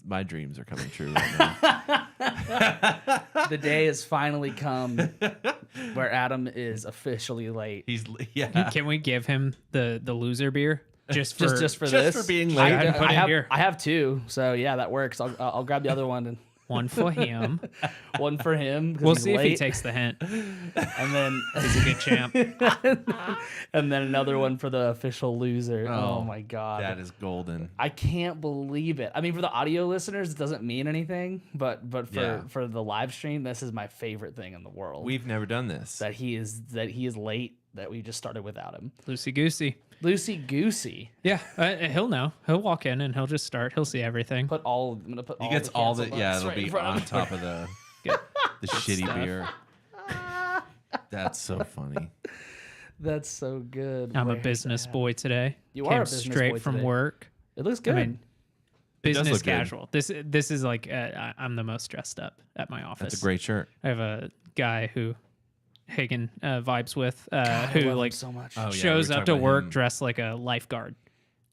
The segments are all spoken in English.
My dreams are coming true right now. The day has finally come where Adam is officially late. Can we give him the loser beer just for Just for this? For being late. I have two, so yeah, that works. I'll grab the other one and one for him. one for him. We'll he's see late. if he takes the hint. And then He's a good champ. and then another one for the official loser. Oh my god, that is golden. I can't believe it. I mean, for the audio listeners, it doesn't mean anything, but for the live stream, this is my favorite thing in the world. We've never done this. That he is late. That we just started without him. Loosey goosey. Loosey goosey. Yeah, he'll know. He'll walk in and he'll just start. He'll see everything. I'm gonna put. He gets all the cancel it'll buttons right in be front of on him. top of the shitty stuff. beer. That's so funny. That's so good. I'm a Where's business that? boy today. You Came are a business straight boy from today. work. It looks good. I mean, does business look good. casual. This is like I'm the most dressed up at my office. That's a great shirt. I have a guy who Hagen vibes with I who love him like so much. Oh, yeah, shows we were up to talking about work him. dressed like a lifeguard,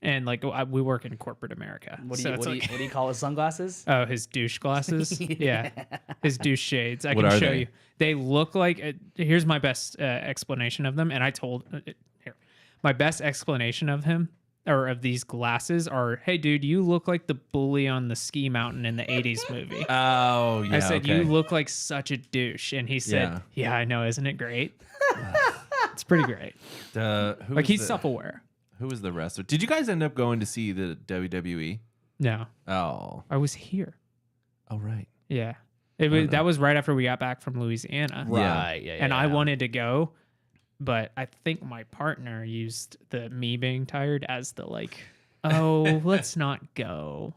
and like we work in corporate America. What do So you it's like, what do you call his sunglasses? oh, his douche glasses. Yeah, his douche shades. I What can are show they? you. They look like. Here's my best explanation of them, and I told here. My best explanation of him or of these glasses are, hey, dude, you look like the bully on the ski mountain in the '80s movie. Oh yeah. I said, okay. you look like such a douche. And he said, yeah, I know. Isn't it great? It's pretty great. Who Like, was he's the- self-aware. Who was the wrestler? Did you guys end up going to see the WWE? No, Oh. I was here. Oh right. Yeah. That was right after we got back from Louisiana. Right. Yeah. And I wanted to go, but I think my partner used the me being tired as the like, oh, let's not go.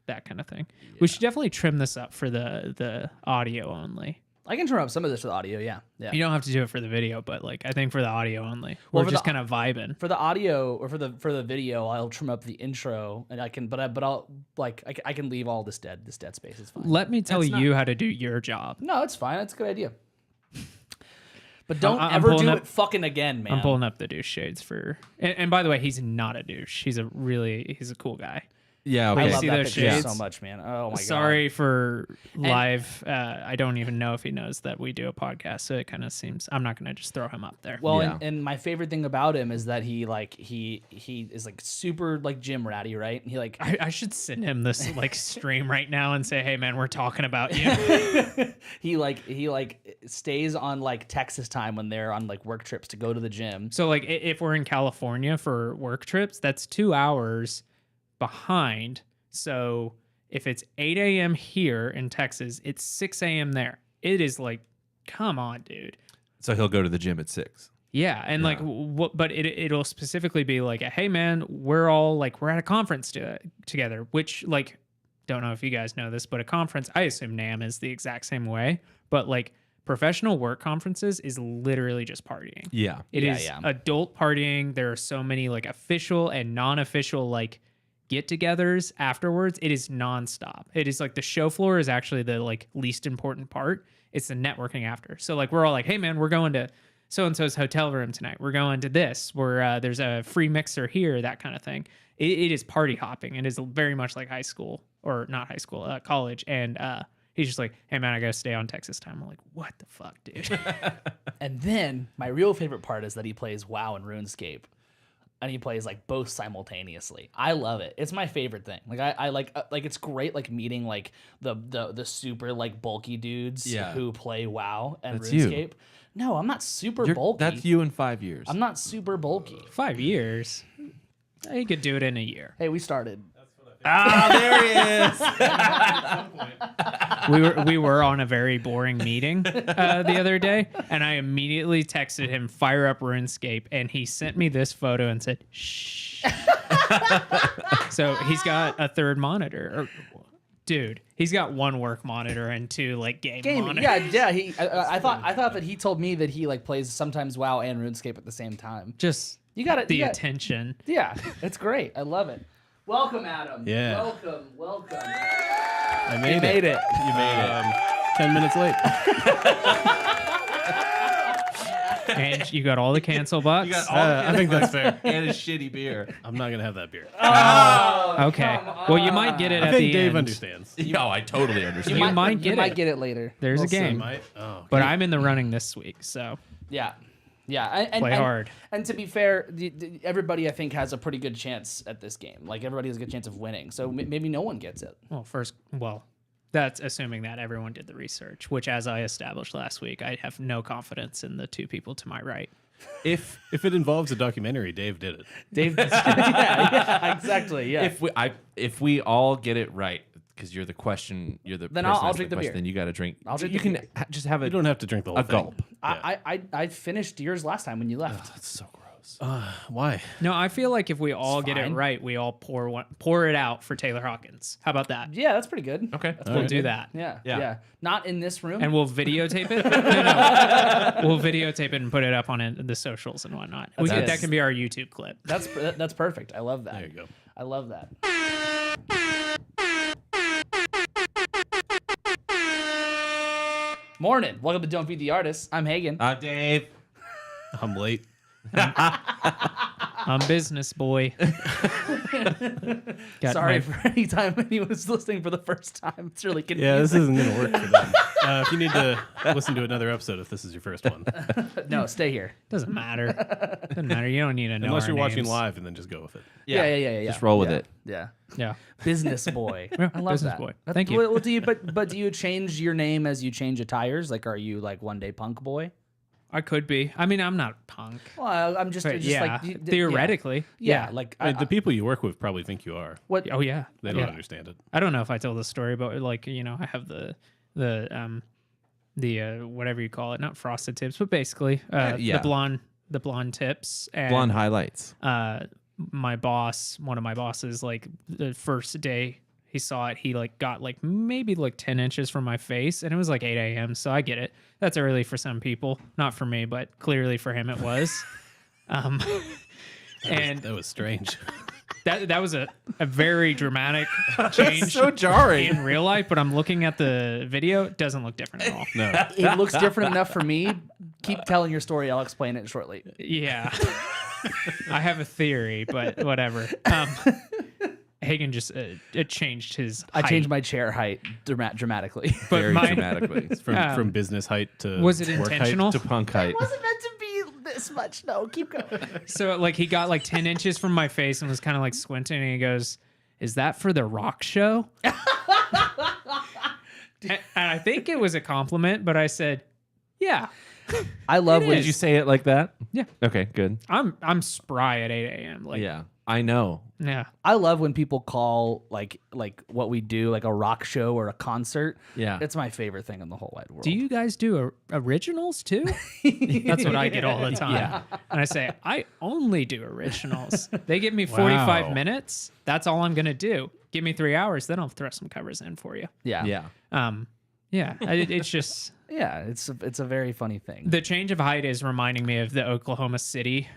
That kind of thing. We should definitely trim this up for the audio only. I can turn up some of this for the audio. Yeah. You don't have to do it for the video, but like I think for the audio only, Well, we're for just the- kind of vibing. For the audio or for the video, I'll trim up the intro, and I can, but I'll like I can leave all this dead space. It's fine. Let me tell That's you how to do your job. No, it's fine. That's a good idea. But don't I'm ever pulling do up- it fucking again, man. I'm pulling up the douche shades for, and by the way, he's not a douche. He's a cool guy. Yeah. I Okay. love see that those picture shades? so much, man. Oh my god. Sorry for live. I don't even know if he knows that we do a podcast, so it kind of seems I'm not gonna just throw him up there. Well, Yeah. and my favorite thing about him is that he is like super like gym ratty, right? And he like I should send him this like stream right now and say, hey man, we're talking about you. he stays on like Texas time when they're on like work trips to go to the gym. So like if we're in California for work trips, that's 2 hours behind. So if it's 8 a.m. here in Texas, it's 6 a.m. there. It is like, come on, dude. So he'll go to the gym at 6. Yeah, and like, what? But it'll specifically be like, hey man, we're at a conference together. Which like, don't know if you guys know this, but a conference, I assume NAMM is the exact same way. But like, professional work conferences is literally just partying. Yeah. It Yeah, is yeah. adult partying. There are so many like official and non-official like get-togethers afterwards. It is nonstop. It is like the show floor is actually the like least important part. It's the networking after. So like we're all like, hey man, we're going to so-and-so's hotel room tonight. We're going to this. There's a free mixer here, that kind of thing. It is party hopping. It is very much like high school, or not high school, college. And he's just like, hey man, I gotta stay on Texas time. I'm like, what the fuck, dude? And then my real favorite part is that he plays WoW and RuneScape. And he plays like both simultaneously. I love it. It's my favorite thing. Like I like it's great like meeting like the super like bulky dudes who play WoW and That's you. RuneScape. No, I'm not super bulky. That's you in 5 years. I'm not super bulky. 5 years. You could do it in a year. Hey, we started. there he is. We were on a very boring meeting the other day, and I immediately texted him, fire up RuneScape, and he sent me this photo and said, shh. So he's got a third monitor. Dude, he's got one work monitor and 2 like game monitors. Yeah. I thought that he told me that he like plays sometimes WoW and RuneScape at the same time. Just You got it. the attention. Yeah, it's great. I love it. Welcome, Adam. Yeah. Welcome. I made it. made it. You made it. 10 minutes late. And you got all the cancel bucks. You got all I think that's fair. and a shitty beer. I'm not gonna have that beer. Okay. Well, you might get it I at think the Dave end. understands. No, I totally understand. You might get you might it. get it later. There's We'll a see. game. Might? Oh, But I'm in the running this week, so Yeah. Yeah. And, play hard. And to be fair, everybody I think has a pretty good chance at this game. Like everybody has a good chance of winning. So maybe no one gets it. Well, that's assuming that everyone did the research, which, as I established last week, I have no confidence in the two people to my right. If it involves a documentary, Dave did it. Dave, yeah, exactly. Yeah. If we all get it right, because you're the Then person I'll asking drink the question, beer. Then you got to drink. I'll drink you the can beer. just have You don't have to drink the whole a thing. gulp. Yeah. I finished yours last time when you left. That's so gross. Why? No, I feel like if we all get it fine. right, we all pour it out for Taylor Hawkins. How about that? Yeah, that's pretty good. Okay. We'll do that. Yeah. Yeah. Not in this room. And we'll videotape it. No. We'll videotape it and put it up on the socials and whatnot. good. That can be our YouTube clip. That's perfect. I love that. There you go. I love that. Morning. Welcome to Don't Feed the Artist. I'm Hagen. Dave. I'm late. I'm business boy. Got Sorry my- for any time anyone's listening for the first time. It's really confusing. Yeah, this isn't gonna work for them. If you need to listen to another episode, if this is your first one, No, stay here. Doesn't matter. Doesn't matter. You don't need to know. unless our you're watching names. live, and then just go with it. Yeah. Just roll with Yeah. it. Yeah. Yeah. Business boy. Yeah, I love business that. boy. That's- Thank you. Well, do you? But do you change your name as you change attires? Like, are you like one day punk boy? I could be. I mean, I'm not punk. Well, I'm just, But just yeah, like theoretically. Yeah. Like I mean, the people you work with probably think you are. what? Oh yeah. They don't Yeah. understand it. I don't know if I told the story, but like, I have the whatever you call it, not frosted tips, but basically yeah. the blonde tips and Blonde highlights. my boss, one of my bosses, like the first day he saw it, he like got like maybe like 10 inches from my face, and it was like 8 a.m. So I get it. That's early for some people, not for me, but clearly for him it was. And That was strange. that was a very dramatic change So jarring. in real life, but I'm looking at the video, it doesn't look different at all. No. It looks different enough for me. Keep telling your story. I'll explain it shortly. Yeah. I have a theory, but whatever. Hagen just it changed his I height. changed my chair height dramatically. but Very mine- dramatically. From business height to Was it work height. intentional? To punk height. wasn't meant to be this much. No, keep going. So like he got like 10 inches from my face and was kind of like squinting, and he goes, "Is that for the rock show?" and I think it was a compliment, but I said, "Yeah, I love It when is. Did you say it like that? yeah, Okay, good. I'm spry at 8 a.m." Like, Yeah, I know. yeah. I love when people call like what we do like a rock show or a concert. Yeah. It's my favorite thing in the whole wide world. Do you guys do originals too? That's what I get all the time. Yeah. And I say, I only do originals. They give me 45 Wow. minutes. That's all I'm going to do. Give me 3 hours, then I'll throw some covers in for you. Yeah. Yeah. It's just Yeah. It's a very funny thing. the change of height is reminding me of the Oklahoma City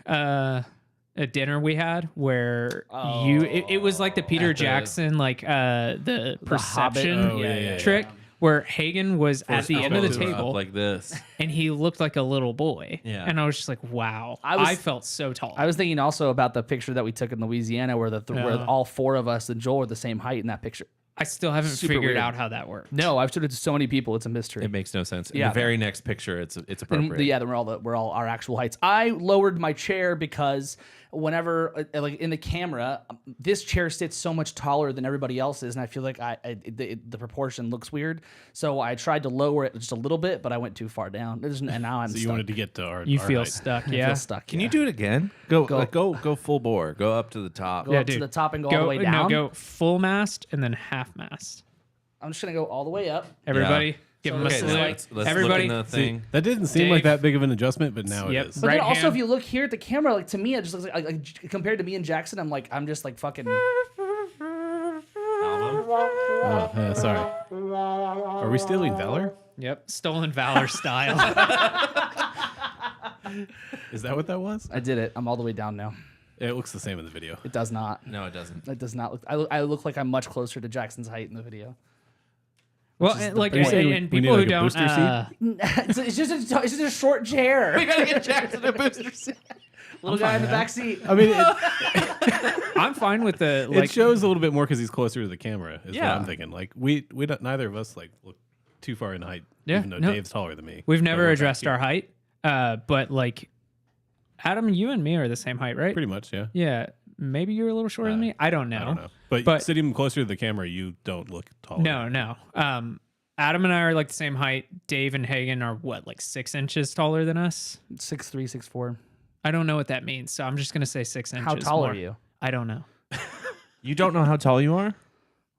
a dinner we had where it was like the Peter At the- Jackson, like the perception Hobbit. Oh, yeah. trick where Hagen was at the end of the Elbows up table like this. and he looked like a little boy. Yeah. And I was just like, wow. I I felt so tall. I was thinking also about the picture that we took in Louisiana where where all four of us and Joel are the same height in that picture. I still haven't Super figured weird. out how that worked. No, I've showed it to so many people. It's a mystery. It makes no sense. In Yeah. the very next picture, it's And appropriate. then we're all our actual heights. I lowered my chair because whenever like in the camera, this chair sits so much taller than everybody else's, and I feel like the proportion looks weird. So I tried to lower it just a little bit, but I went too far down, and now I'm So stuck. you wanted to get to our You our feel height. stuck, I yeah. feel stuck. Can yeah. you do it again? Go full bore. Go up to the top. Go up to the top and go all the way down? No, go full mast and then half mast. I'm just gonna go all the way up. Everybody, give So him a this is salute. like- let's Everybody, look in the See, thing. that didn't seem like Dave. that big of an adjustment, but now Yep. it is. But Right then also, hand. if you look here at the camera, like to me, it just looks like compared to me and Jackson, I'm just like fucking. Oh, yeah, sorry. Are we stealing Valor? Yep, stolen valor style. Is that what that was? I did it. I'm all the way down now. It looks the same in the video. It does not. No, it doesn't. It does not look. I look like I'm much closer to Jackson's height in the video. Well, is and, the like, point. and we need, people like, who a don't. booster seat? it's just a short chair. We gotta get Jackson a booster seat. Little guy in the back seat. I mean, I'm fine with the it shows a little bit more because he's closer to the camera. Is Yeah. what I'm thinking. Like we don't, neither of us like look too far in height. Yeah, Even though no. Dave's taller than me. We've But never we're back addressed here. our height, but like Adam, you and me are the same height, right? Pretty much, yeah. Yeah, maybe you're a little shorter than me. I don't know. I don't know. But sitting closer to the camera, you don't look taller. No. Adam and I are like the same height. Dave and Hagen are what, like 6 inches taller than us? 6'3", 6'4". I don't know what that means, so I'm just gonna say 6 inches. How tall more. are you? I don't know. You don't know how tall you are?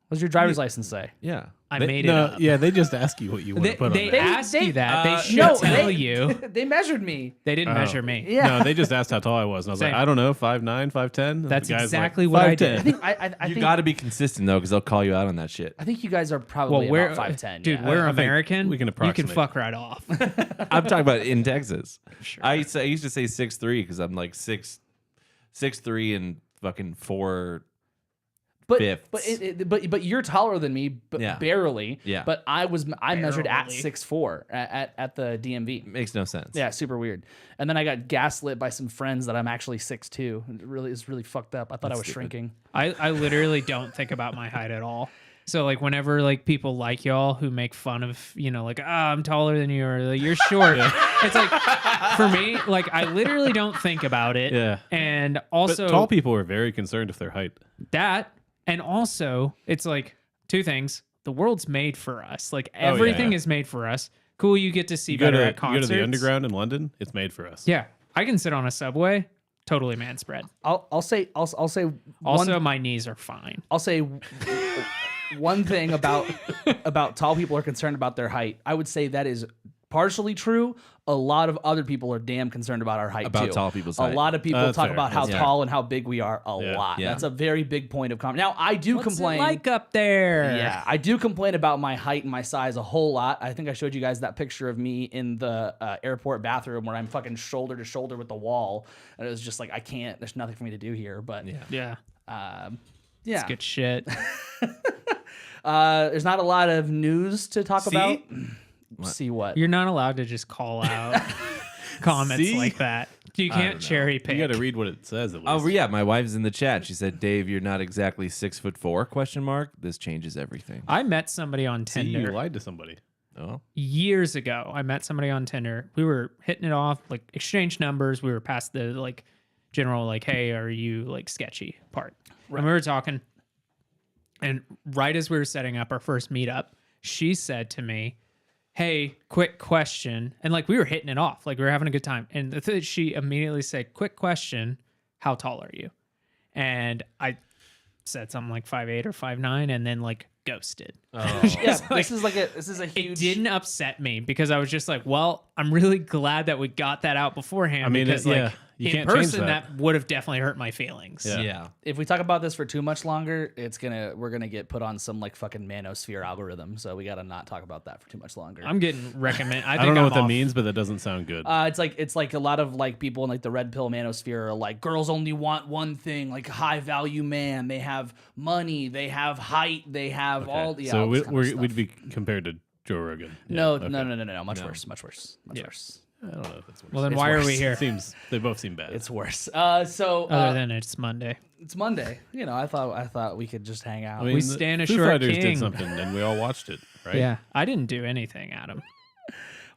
What does your driver's license say? Yeah. I They- made it no, up. Yeah, they just ask you what you want They, to put they on there. asked you that. They should no, tell they- you. They measured me. They didn't Oh. measure me. Yeah. No, they just asked how tall I was, and I was Same. like, I don't know, 5'9", 5'10". That's The guy's exactly like, what I 5'10". did. I You think, got to be consistent though, because they'll call you out on that shit. I think you guys are probably Well, we're about 5'10". dude. yeah. We're I think American. we can You can approximate. fuck right off. I'm talking about in Texas. Sure. I used to say 6'3" because I'm like 6'3" and fucking 4. but fifths. but you're taller than me, but Yeah. barely. Yeah. But I measured at Barely. 6'4" at the DMV. Makes no sense. Yeah, super weird. And then I got gaslit by some friends that I'm actually 6'2". It's really fucked up. I thought I was shrinking. I literally don't think about my height at all. So like whenever like people like y'all who make fun of, you know, like, I'm taller than you, or like, you're short. It's like, for me, like I literally don't think about it. Yeah. And But also tall people are very concerned with their height. that, and also it's like 2 things. The world's made for us. Like everything yeah. is made for us. Cool, you get to see You go better to at concerts. the underground in London, it's made for us. Yeah. I can sit on a subway, totally man spread. I'll say Also, one, my knees are fine. I'll say one thing about tall people are concerned about their height. I would say that is partially true. A lot of other people are damn concerned about our height About too. tall people's a height. lot of people That's talk fair. about how That's tall and how big we are a Yeah. lot. Yeah. That's a very big point of comment. Now I do What's complain. it like up there? Yeah, I do complain about my height and my size a whole lot. I think I showed you guys that picture of me in the airport bathroom where I'm fucking shoulder to shoulder with the wall, and it was just like I can't. There's nothing for me to do here. But Yeah. yeah, It's good shit. there's not a lot of news to talk about. See what? You're not allowed to just call out comments See? like that. You don't can't know. cherry pick. You got to read what it says at least. Oh yeah, my wife's in the chat. She said, "Dave, you're not exactly 6'4"? Question mark. This changes everything. I met somebody on See, you Tinder lied to somebody. Oh, years ago. I met somebody on Tinder. We were hitting it off, like exchanged numbers. We were past the like general like, hey, are you like sketchy part? And we were talking, and right as we were setting up our first meetup, she said to me, hey, quick question. And like we were hitting it off, like we were having a good time. And she immediately said, quick question, how tall are you? And I said something like 5'8" or 5'9", and then like ghosted. Yeah, this is a It huge. didn't upset me because I was just like, well, I'm really glad that we got that out beforehand. I mean, because yeah, like you in can't change person, that. would have definitely hurt my feelings. Yeah. yeah. If we talk about this for too much longer, we're gonna get put on some like fucking manosphere algorithm. So we gotta not talk about that for too much longer. I'm getting recommend. I, think I don't know I'm what that off. means, but that doesn't sound good. It's like a lot of like people in like the red pill manosphere are like girls only want one thing, like high value man. They have money, they have height, they have all the. so all this kind of stuff. we'd be compared to Joe Rogan. Yeah, No, okay. no, much worse, much worse. I don't know if that's worse. Well, then It's why are worse. we here? They both seem bad. It's worse. Other than it's Monday. It's Monday. You know, I thought we could just hang out. I mean, We the stand a Foo short Fighters king. did something, and we all watched it, right? Yeah, I didn't do anything, Adam.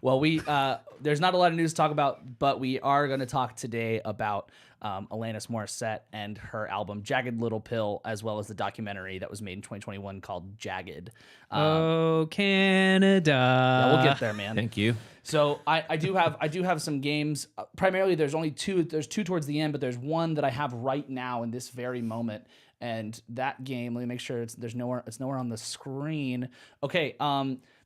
Well, there's not a lot of news to talk about, but we are going to talk today about Alanis Morissette and her album Jagged Little Pill, as well as the documentary that was made in 2021 called Jagged. Oh, Canada. Yeah, we'll get there, man. Thank you. So I do have some games. Primarily, there's only two. There's two towards the end, but there's one that I have right now in this very moment. And that game, let me make sure it's nowhere on the screen. Okay.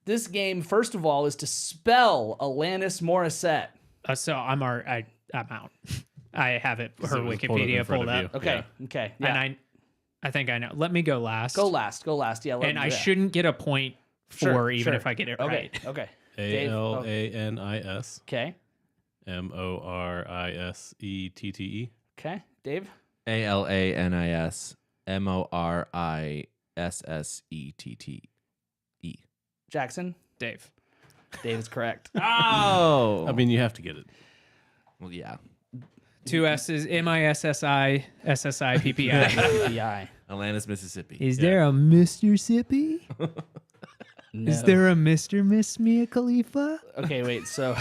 This game, first of all, is to spell Alanis Morissette. So I'm out. I have it. Her So it was pulled up in Wikipedia front pulled of you. up. Okay. Yeah. Okay. Yeah. And I think I know. Let me go last. Go last. Yeah. And I shouldn't get a point for even if I get it okay. right. Okay. ALANIS Okay. MORISETTE. Okay. Dave. ALANIS MORISSETTE. Jackson? Dave. Dave is correct. Oh, I mean, you have to get it. well, yeah. 2 S's, MISSI, SSI, PPI. PPI. Alanis, Mississippi. Is there a Mr. Sippy? No. Is there a Mr. Miss Mia Khalifa? Okay, wait. So,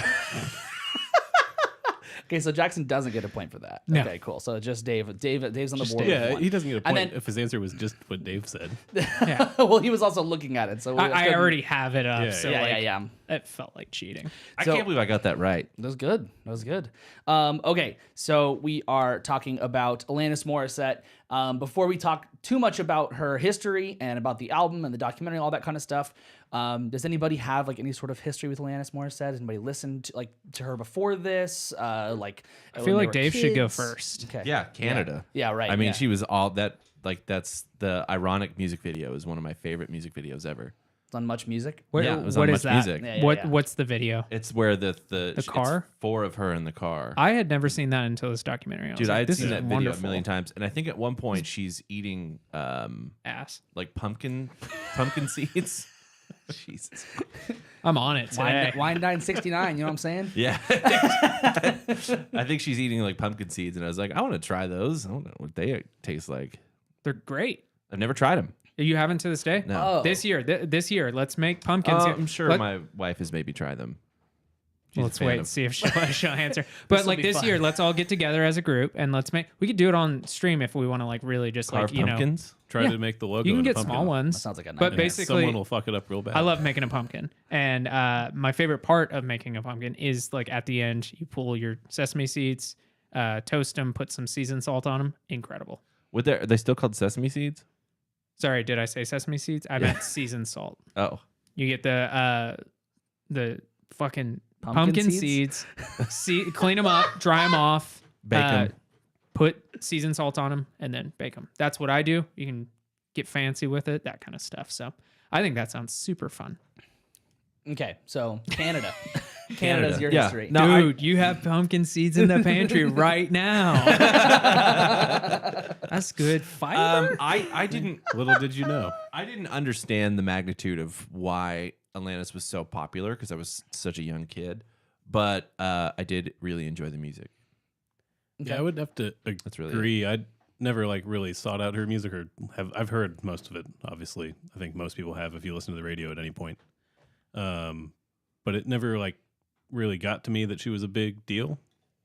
okay, so Jackson doesn't get a point for that. No. Okay, cool. So just Dave. Dave's on the Just board. Dave. with Yeah, one. he doesn't get a And point then- if his answer was just what Dave said. Yeah. Well, he was also looking at it, so I already have it up, Yeah, so yeah, like, yeah. it felt like cheating. I So- can't believe I got that right. That was good. That was good. Okay, so we are talking about Alanis Morissette. Before we talk too much about her history and about the album and the documentary, all that kind of stuff, does anybody have like any sort of history with Alanis Morissette? Has anybody listened to her before this? Like, I feel like Dave should go first. Okay. Yeah, Canada. Yeah, right. I mean, yeah. she was all that. Like, that's the ironic music video is one of my favorite music videos ever. Done much music. What, Yeah, it was what on is Much that? Music. Yeah, yeah. What's the video? It's where the it's car? 4 of her in the car. I had never seen that until this documentary. I was Dude, like, I had this seen is that video wonderful. a million times, and I think at one point she's eating Ass. like pumpkin seeds. Jesus. I'm on it today. Wine 969. You know what I'm saying? Yeah. I think she's eating like pumpkin seeds, and I was like, I want to try those. I don't know what they taste like. They're great. I've never tried them. You haven't to this day? No. Oh. This year, let's make pumpkins. I'm sure Let- my wife has maybe tried them. She's a Let's fan wait of- and see if she'll answer. But This'll like be this fun. year, let's all get together as a group and let's make. We could do it on stream if we want to like really just Carve like you know. pumpkins. Try Yeah. to make the logo. You can into get pumpkin. small ones. That sounds like a But nightmare. basically, Someone will fuck it up real bad. I love making a pumpkin, and my favorite part of making a pumpkin is like at the end, you pull your sesame seeds, toast them, put some seasoned salt on them. Incredible. Are they still called sesame seeds? Sorry, did I say sesame seeds? I meant seasoned salt. Oh. You get the fucking Pumpkin pumpkin seeds? seeds, clean them up, dry them off, Bake 'em. put seasoned salt on them, and then bake them. That's what I do. You can get fancy with it, that kind of stuff. So I think that sounds super fun. Okay, so Canada. Canada's your Yeah. history. No, Dude, you have pumpkin seeds in the pantry right now. That's good. Fiber. I didn't Little did you know. I didn't understand the magnitude of why Alanis was so popular because I was such a young kid, but I did really enjoy the music. Yeah, I would have to That's really agree. I'd never like really sought out her music or I've heard most of it, obviously. I think most people have if you listen to the radio at any point. But it never like really got to me that she was a big deal,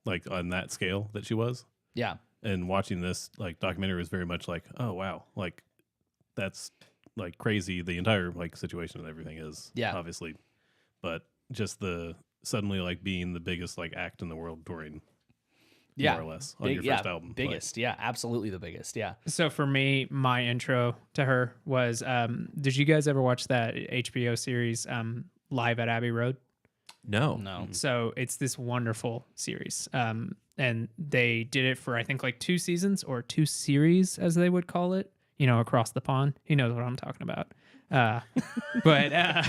like on that scale that she was. Yeah. And watching this like documentary was very much like, oh wow, like that's like crazy. The entire like situation and everything is, Yeah. obviously, but just the suddenly like being the biggest like act in the world touring, Yeah. more or less on your first album, like, Biggest. Yeah, absolutely the biggest. Yeah. So for me, my intro to her was, did you guys ever watch that HBO series, Live at Abbey Road? No. No. So it's this wonderful series. And they did it for, I think, like 2 seasons or 2 series, as they would call it, you know, across the pond. He knows what I'm talking about. But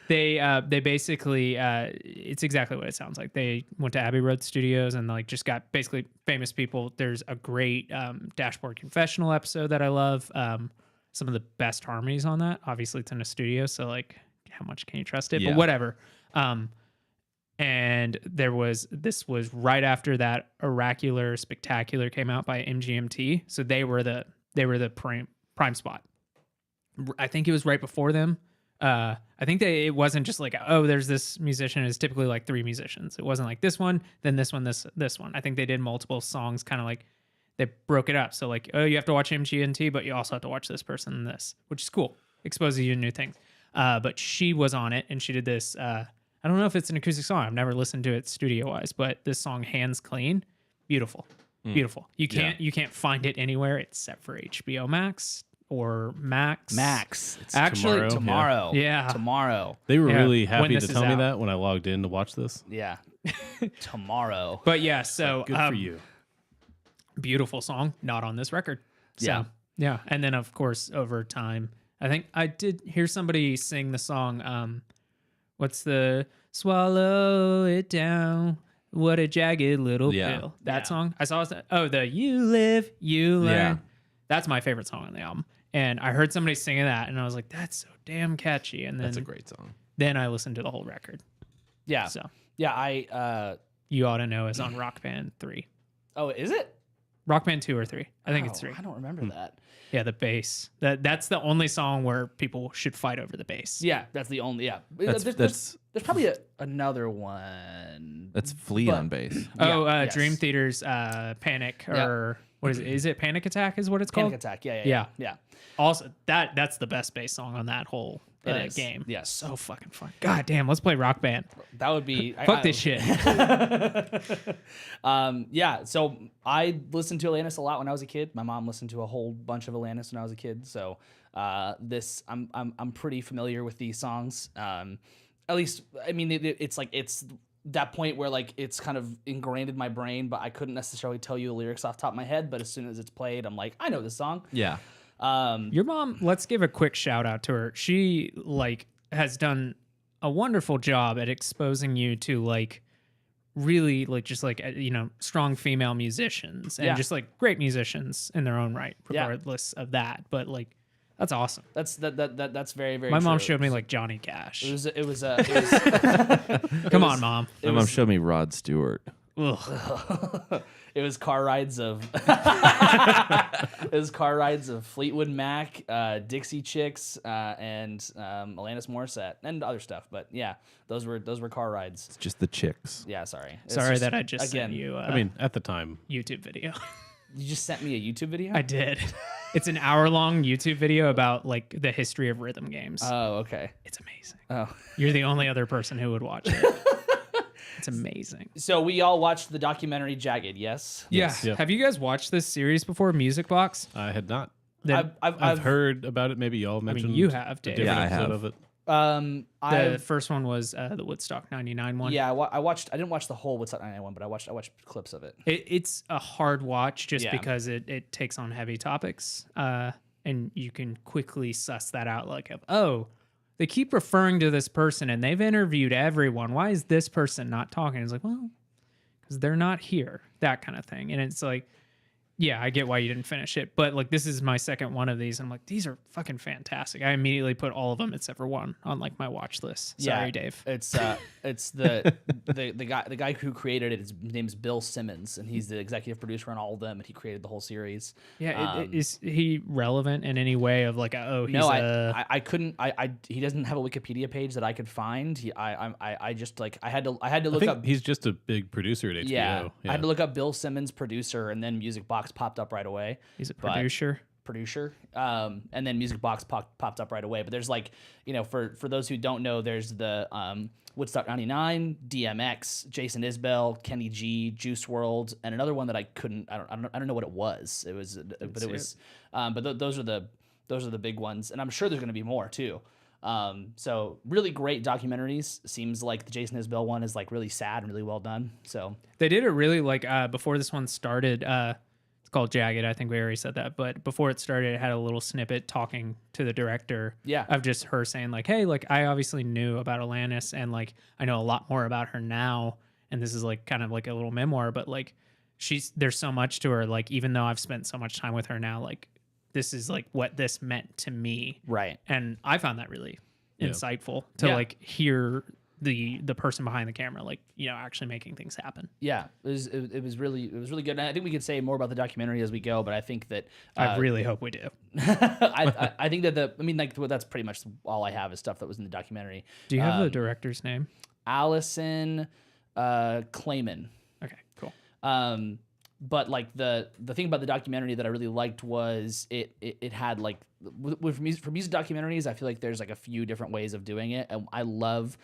they basically, it's exactly what it sounds like. They went to Abbey Road Studios and like just got basically famous people. There's a great Dashboard Confessional episode that I love. Some of the best harmonies on that. Obviously, it's in a studio, so like, how much can you trust it? Yeah. But whatever. And this was right after that Oracular Spectacular came out by MGMT. So they were the prime spot. I think it was right before them. I think it wasn't just like, oh, there's this musician. It's typically like 3 musicians. It wasn't like this one, then this one, this one. I think they did multiple songs, kind of like they broke it up. So like, oh, you have to watch MGMT, but you also have to watch this person and this, which is cool. Exposes you to new things. But she was on it and she did this, I don't know if it's an acoustic song. I've never listened to it studio wise, but this song Hands Clean, beautiful. Beautiful. You can't find it anywhere except for HBO Max or Max. It's Actually, tomorrow. Yeah. Tomorrow. They were Yeah, really when happy this to is tell me out. that when I logged in to watch this. Yeah. Tomorrow. But yeah, so Good for you. beautiful song, not on this record. So, Yeah. yeah. And then of course over time, I think I did hear somebody sing the song. What's the swallow it down? What a jagged little Yeah. pill. That Yeah. song. I saw. The you live, you learn. Yeah. That's my favorite song on the album. And I heard somebody singing that, and I was like, "That's so damn catchy." And That's a then great song. I listened to the whole record. Yeah. So Yeah, I You Ought to Know is on Rock Band 3. oh, is it? Rock Band 2 or 3. I think it's Oh, 3. I don't remember that. Yeah, the bass. That's the only song where people should fight over the bass. Yeah, that's the only. Yeah, That's there's probably another one. that's Flea on bass. Oh, yes. Dream Theater's Panic, or what is it? Is it Panic Attack is what it's Panic called? Attack. Yeah. Yeah. Also, that's the best bass song on that whole It is. game. Yes. So fucking fun. God damn, let's play Rock Band. That would be Fuck this shit. Yeah, so I listened to Alanis a lot when I was a kid. My mom listened to a whole bunch of Alanis when I was a kid. So I'm pretty familiar with these songs. At least, I mean, it's like it's that point where like it's kind of ingrained in my brain, but I couldn't necessarily tell you the lyrics off the top of my head. But as soon as it's played, I'm like, I know this song. Yeah. Your mom, let's give a quick shout out to her. She like has done a wonderful job at exposing you to like really like just like strong female musicians and Yeah. just like great musicians in their own right, Yeah. regardless of that. But like that's awesome. That's very, very My mom true. showed me like Johnny Cash. It was Come on, mom. My mom showed me Rod Stewart. Ugh. It was car rides of Fleetwood Mac, Dixie Chicks, and Alanis Morissette and other stuff. But yeah, those were car rides. It's just the chicks. Yeah, sorry. It's Sorry just- that I just again. sent you I mean, at the time, YouTube video. You just sent me a YouTube video. I did. It's an hour-long YouTube video about like the history of rhythm games. Oh, okay. It's amazing. Oh, You're the only other person who would watch it. It's amazing. so we all watched the documentary Jagged. Yes. Yeah. Yep. Have you guys watched this series before, Music Box? I had not. Then I've heard about it. Maybe y'all mentioned. you have, a Dave. different Yeah, I episode have. of it. the I first one was the Woodstock '99 one. yeah, I watched. I didn't watch the whole What's Up 91, but I watched clips of it. It's a hard watch just Yeah. because it takes on heavy topics, and you can quickly suss that out. Like, oh, they keep referring to this person, and they've interviewed everyone. Why is this person not talking? It's like, well, because they're not here. That kind of thing, and it's like, yeah, I get why you didn't finish it, but like this is my second one of these. I'm like, these are fucking fantastic. I immediately put all of them except for one on like my watch list. Sorry, Yeah, Dave. It's the guy who created it. His name's Bill Simmons, and he's the executive producer on all of them, and he created the whole series. Yeah, is he relevant in any way of like, oh, he's No, a... I couldn't. He doesn't have a Wikipedia page that I could find. I just like I had to I look think up. he's just a big producer at HBO. Yeah, I had to look up Bill Simmons, producer, and then Music Box popped up right away. He's a But- producer. And then Music Box popped up right away. But there's like, for those who don't know, there's the Woodstock 99, DMX, Jason Isbell, Kenny G, Juice World, and another one that I don't know what it was. It was, but it was, those are the big ones, and I'm sure there's going to be more too. So really great documentaries. Seems like the Jason Isbell one is like really sad and really well done. So They did it really like before this one started. It's called Jagged. I think we already said that, but before it started, it had a little snippet talking to the director. Yeah. Of just her saying like, "Hey, like I obviously knew about Alanis, and like I know a lot more about her now, and this is like kind of like a little memoir, but like there's so much to her. Like even though I've spent so much time with her now, like this is like what this meant to me, right. and I found that really Yeah. insightful to Yeah. like hear the person behind the camera, like actually making things happen. Yeah, it was really good. And I think we could say more about the documentary as we go, but I think that I really hope we do. I think that that's pretty much all I have is stuff that was in the documentary. Do you have the director's name? Allison Clayman. Okay, cool. But like the thing about the documentary that I really liked was it had like for music documentaries, I feel like there's like a few different ways of doing it, and I love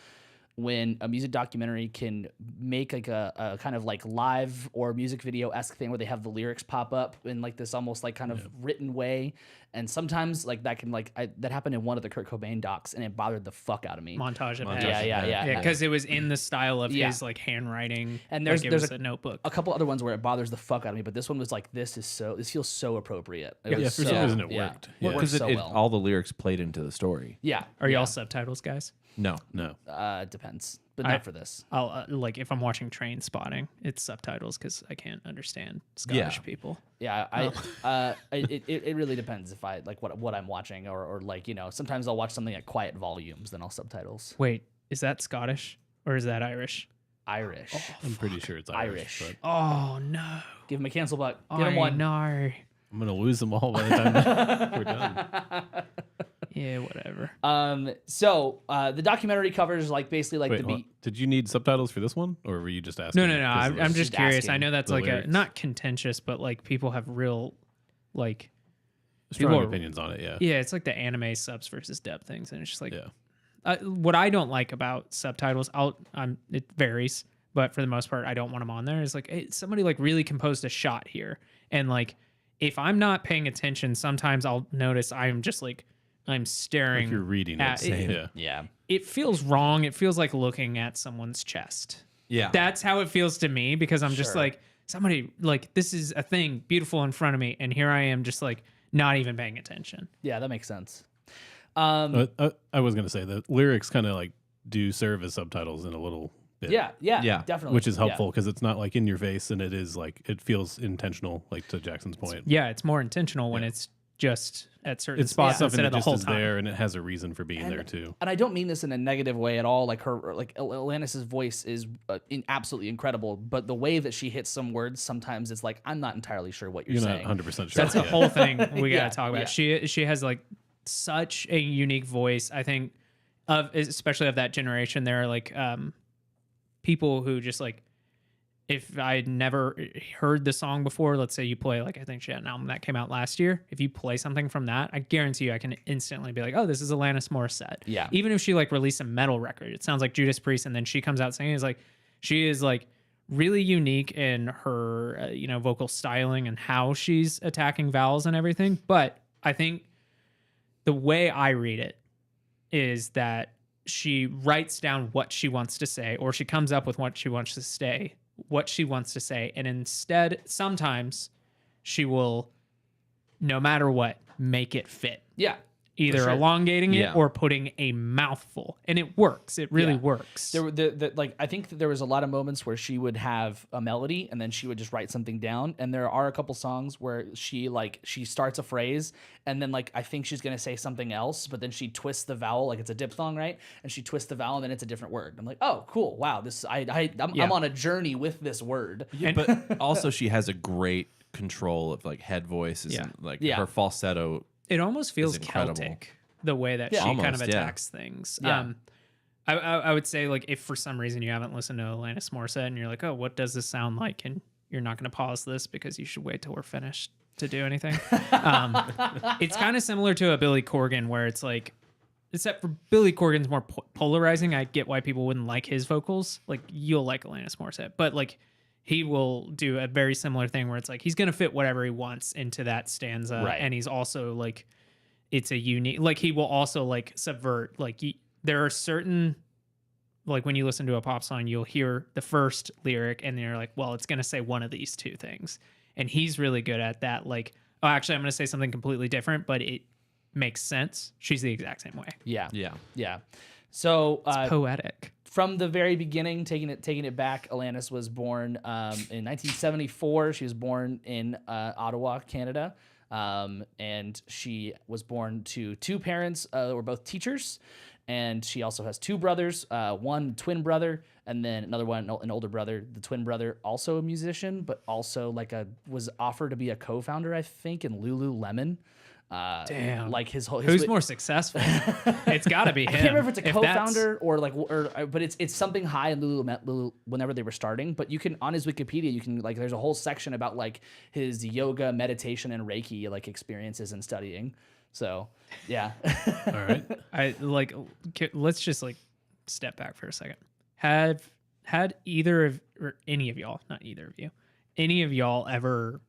when a music documentary can make like a kind of like live or music video-esque thing where they have the lyrics pop up in like this almost like kind of written way. And sometimes like that can that happened in one of the Kurt Cobain docs, and it bothered the fuck out of me. Montage of Montage. Ash. Yeah. Because it was in the style of Yeah. his like handwriting, And like, there's a notebook. A couple other ones where it bothers the fuck out of me, but this one was like, this feels so appropriate. It was for some reason it yeah. worked. It worked Because so well. all the lyrics played into the story. Yeah. Are yeah. y'all subtitles guys? No. No. Depends, but not for this. I'll like if I'm watching Train Spotting, it's subtitles because I can't understand Scottish people. Yeah, it really depends if I like what I'm watching or like sometimes I'll watch something at quiet volumes, then I'll subtitles. Wait, is that Scottish or is that Irish? Irish. I'm pretty sure it's Irish. Irish. But Oh no! Give him a cancel buck. Get him one. No. I'm going to lose them all by the time we're done. Yeah, whatever. So the documentary covers like basically like Wait, the hold beat. on. Did you need subtitles for this one, or were you just asking? No. I'm just Just curious. I asking know that's the like lyrics. a not contentious, but like people have real like strong people are- opinions on it. Yeah. yeah, it's like the anime subs versus dub things, and it's just like Yeah. what I don't like about subtitles. It varies, but for the most part, I don't want them on there. It's like hey, somebody like really composed a shot here, and like if I'm not paying attention, sometimes I'll notice I'm just like I'm staring. Like you're reading it. at it. Yeah. Yeah. It feels wrong. It feels like looking at someone's chest. Yeah. That's how it feels to me because I'm just Sure. like somebody like this is a thing beautiful in front of me, and here I am just like not even paying attention. Yeah, that makes sense. I was going to say the lyrics kind of like do serve as subtitles in a little bit. Yeah, Yeah. definitely. Which is Yeah. helpful because it's not like in your face and it is like it feels intentional, like to Jackson's point. Yeah, it's more intentional when Yeah. it's just at certain It's spots stuff and instead it of the just whole is time. there and it has a reason for being there too. And I don't mean this in a negative way at all. Like Alanis's voice is absolutely incredible, but the way that she hits some words, sometimes it's like I'm not entirely sure what you're You're not saying. 100% sure. That's the Yeah. whole thing we Yeah, gotta talk about. yeah. She has like such a unique voice. I think especially of that generation, there are like people who just like if I'd never heard the song before, let's say you play like I think she had an album that came out last year. If you play something from that, I guarantee you I can instantly be like, oh, this is Alanis Morissette. Yeah. Even if she like released a metal record, it sounds like Judas Priest, and then she comes out singing. Is like she is like really unique in her vocal styling and how she's attacking vowels and everything. But I think the way I read it is that she writes down what she wants to say, or she comes up with what she wants to say, and instead sometimes she will, no matter what, make it fit. Yeah. Either sure. elongating it Yeah. or putting a mouthful, and it works. It really Yeah. works. There were like I think that there was a lot of moments where she would have a melody and then she would just write something down. And there are a couple songs where she starts a phrase and then like I think she's gonna say something else, but then she twists the vowel like it's a diphthong, right? And she twists the vowel and then it's a different word. I'm like, oh, cool, wow, this I'm on a journey with this word. Yeah, but also she has a great control of like head voices and like Yeah. her falsetto. It almost feels incredible. Celtic the way that Yeah. she kind of Almost, yeah. attacks things. Yeah. I would say like if for some reason you haven't listened to Alanis Morissette and you're like, oh, what does this sound like? And you're not going to pause this because you should wait till we're finished to do anything. It's kind of similar to a Billy Corgan where it's like, except for Billy Corgan's more polarizing. I get why people wouldn't like his vocals. Like you'll like Alanis Morissette, but like he will do a very similar thing where it's like he's going to fit whatever he wants into that stanza. Right. And he's also like, it's a unique, like he will also like subvert, like there are certain, like when you listen to a pop song, you'll hear the first lyric and you're like, well, it's going to say one of these two things. And he's really good at that. Like, oh, actually, I'm going to say something completely different, but it makes sense. She's the exact same way. Yeah. Yeah. Yeah. So Poetic. from the very beginning, taking it back, Alanis was born in 1974. She was born in Ottawa, Canada, and she was born to two parents that were both teachers, and she also has two brothers, one twin brother, and then another one, an older brother. The twin brother also a musician, but also was offered to be a co-founder, I think, in Lululemon. Damn. Like his Who's more successful? It's got to be him. I can't remember if it's a that's- co-founder but it's something high in Lululemon whenever they were starting. But you can on his Wikipedia, you can like there's a whole section about like his yoga, meditation, and Reiki like experiences and studying. So yeah, All right. I like. Let's just like step back for a second. Had either of or any of y'all, not either of you, any of y'all ever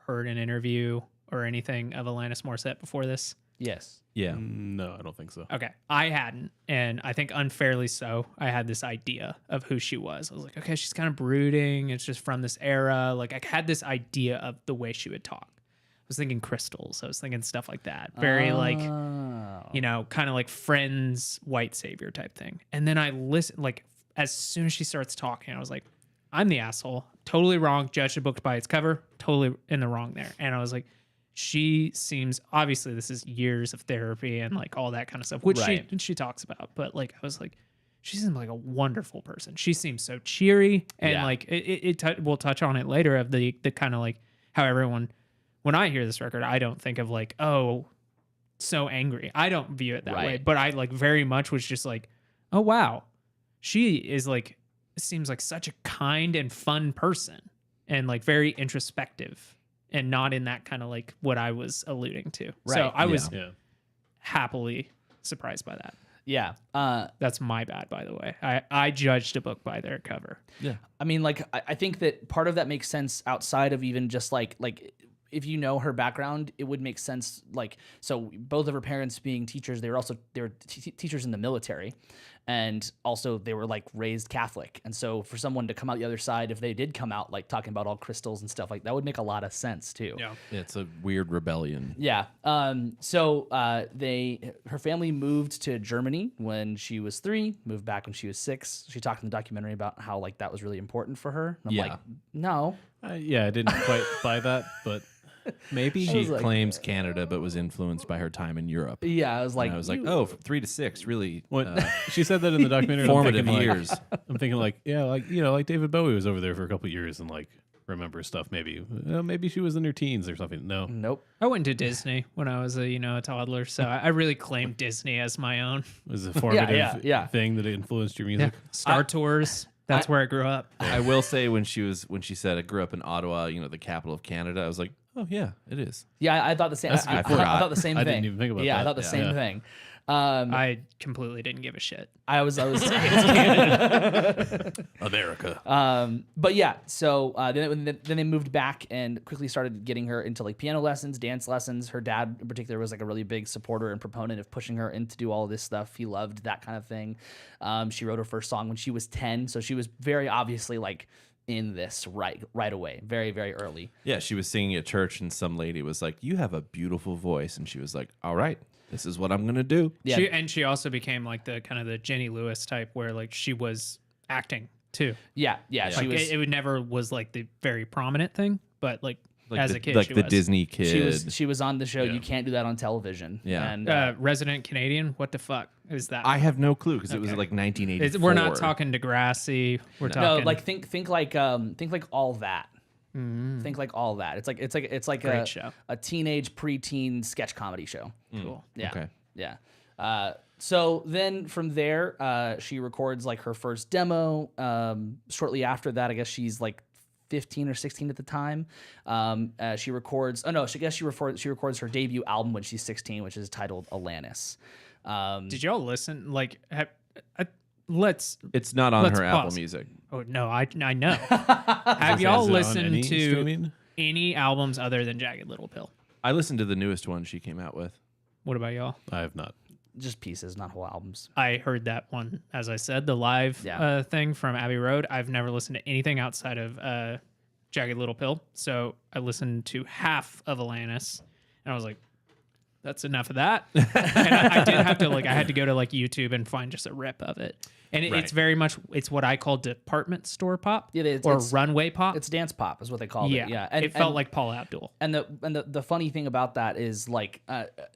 heard an interview or anything of Alanis Morissette before this? yes, Yeah. No, I don't think so. Okay, I hadn't, and I think unfairly so. I had this idea of who she was. I was like, okay, she's kind of brooding. It's just from this era. Like I had this idea of the way she would talk. I was thinking crystals. I was thinking stuff like that. Very like you know, kind of like Friends white savior type thing. And then I listen, like, as soon as she starts talking, I was like, I'm the asshole. Totally wrong. Judged a book by its cover. Totally in the wrong there. And I was like, she seems, obviously this is years of therapy and like all that kind of stuff, which she talks about. But like, I was like, she seems like a wonderful person. She seems so cheery. And like, we'll touch on it later of the kind of like how everyone, when I hear this record, I don't think of like, oh, so angry. I don't view it that way. But I like very much was just like, oh, wow. She is like, seems like such a kind and fun person and like very introspective and not in that kind of like what I was alluding to. So I was happily surprised by that. Yeah. That's my bad, by the way. I judged a book by their cover. Yeah. I mean, like, I think that part of that makes sense outside of even just like if you know her background, it would make sense. Like, so both of her parents being teachers, they were teachers in the military, and also they were like raised Catholic. And so for someone to come out the other side, if they did come out like talking about all crystals and stuff, like that would make a lot of sense too. Yeah. It's a weird rebellion. Yeah. So her family moved to Germany when she was 3, moved back when she was 6. She talked in the documentary about how like that was really important for her. And I'm like, no. I didn't quite buy that, but maybe. She like, claims Canada, but was influenced by her time in Europe. Yeah, I was like, And I was like, oh, 3 to 6, really She said that in the documentary. formative I'm thinking, years. I'm thinking like, yeah, like, you know, like David Bowie was over there for a couple of years and like remember stuff. Maybe maybe she was in her teens or something. No. nope. I went to Disney when I was a toddler, so I really claimed Disney as my own. It was a formative yeah. thing that influenced your music. Star Tours. That's where I grew up. I will say when she said I grew up in Ottawa, you know, the capital of Canada, I was like, oh yeah, it is. Yeah, I thought the same. I thought the same I thing. didn't even think about yeah, that. I thought the same thing. I completely didn't give a shit. I was America. but yeah, so then they moved back and quickly started getting her into like piano lessons, dance lessons. Her dad in particular was like a really big supporter and proponent of pushing her in to do all of this stuff. He loved that kind of thing. She wrote her first song when she was 10, so she was very obviously like in this right away, very, very early. Yeah, she was singing at church, and some lady was like, "You have a beautiful voice," and she was like, "All right, this is what I'm gonna do." Yeah. She also became like the kind of the Jenny Lewis type where like she was acting too. Yeah. Like She was. it never was like the very prominent thing, but like as a kid, like she the was. Disney kid. She was on the show. You can't do that on television. Yeah. And Resident Canadian. What the fuck is that? I have no clue because it was like 1984. We're not talking Degrassi. We're no, talking like think like all that. Think like all that. It's like Great show. a teenage preteen sketch comedy show. Cool. Yeah. Okay. Yeah. So then from there, she records like her first demo. Shortly after that, I guess she's like 15 or 16 at the time. She records. Oh no, she records her debut album when she's 16, which is titled Alanis. Did y'all listen? Like, It's not on let's her Apple pause. Music. Oh no, I know. Have y'all Is it on listened any to streaming? any albums other than Jagged Little Pill? I listened to the newest one she came out with. What about y'all? I have not. Just pieces, not whole albums. I heard that one, as I said, the live thing from Abbey Road. I've never listened to anything outside of Jagged Little Pill. So I listened to half of Alanis, and I was like, that's enough of that. And I did have to I had to go to like YouTube and find just a rip of it. And it's very much, it's what I call department store pop or runway pop. It's dance pop is what they call it. Yeah. It felt like Paula Abdul. And the funny thing about that is like,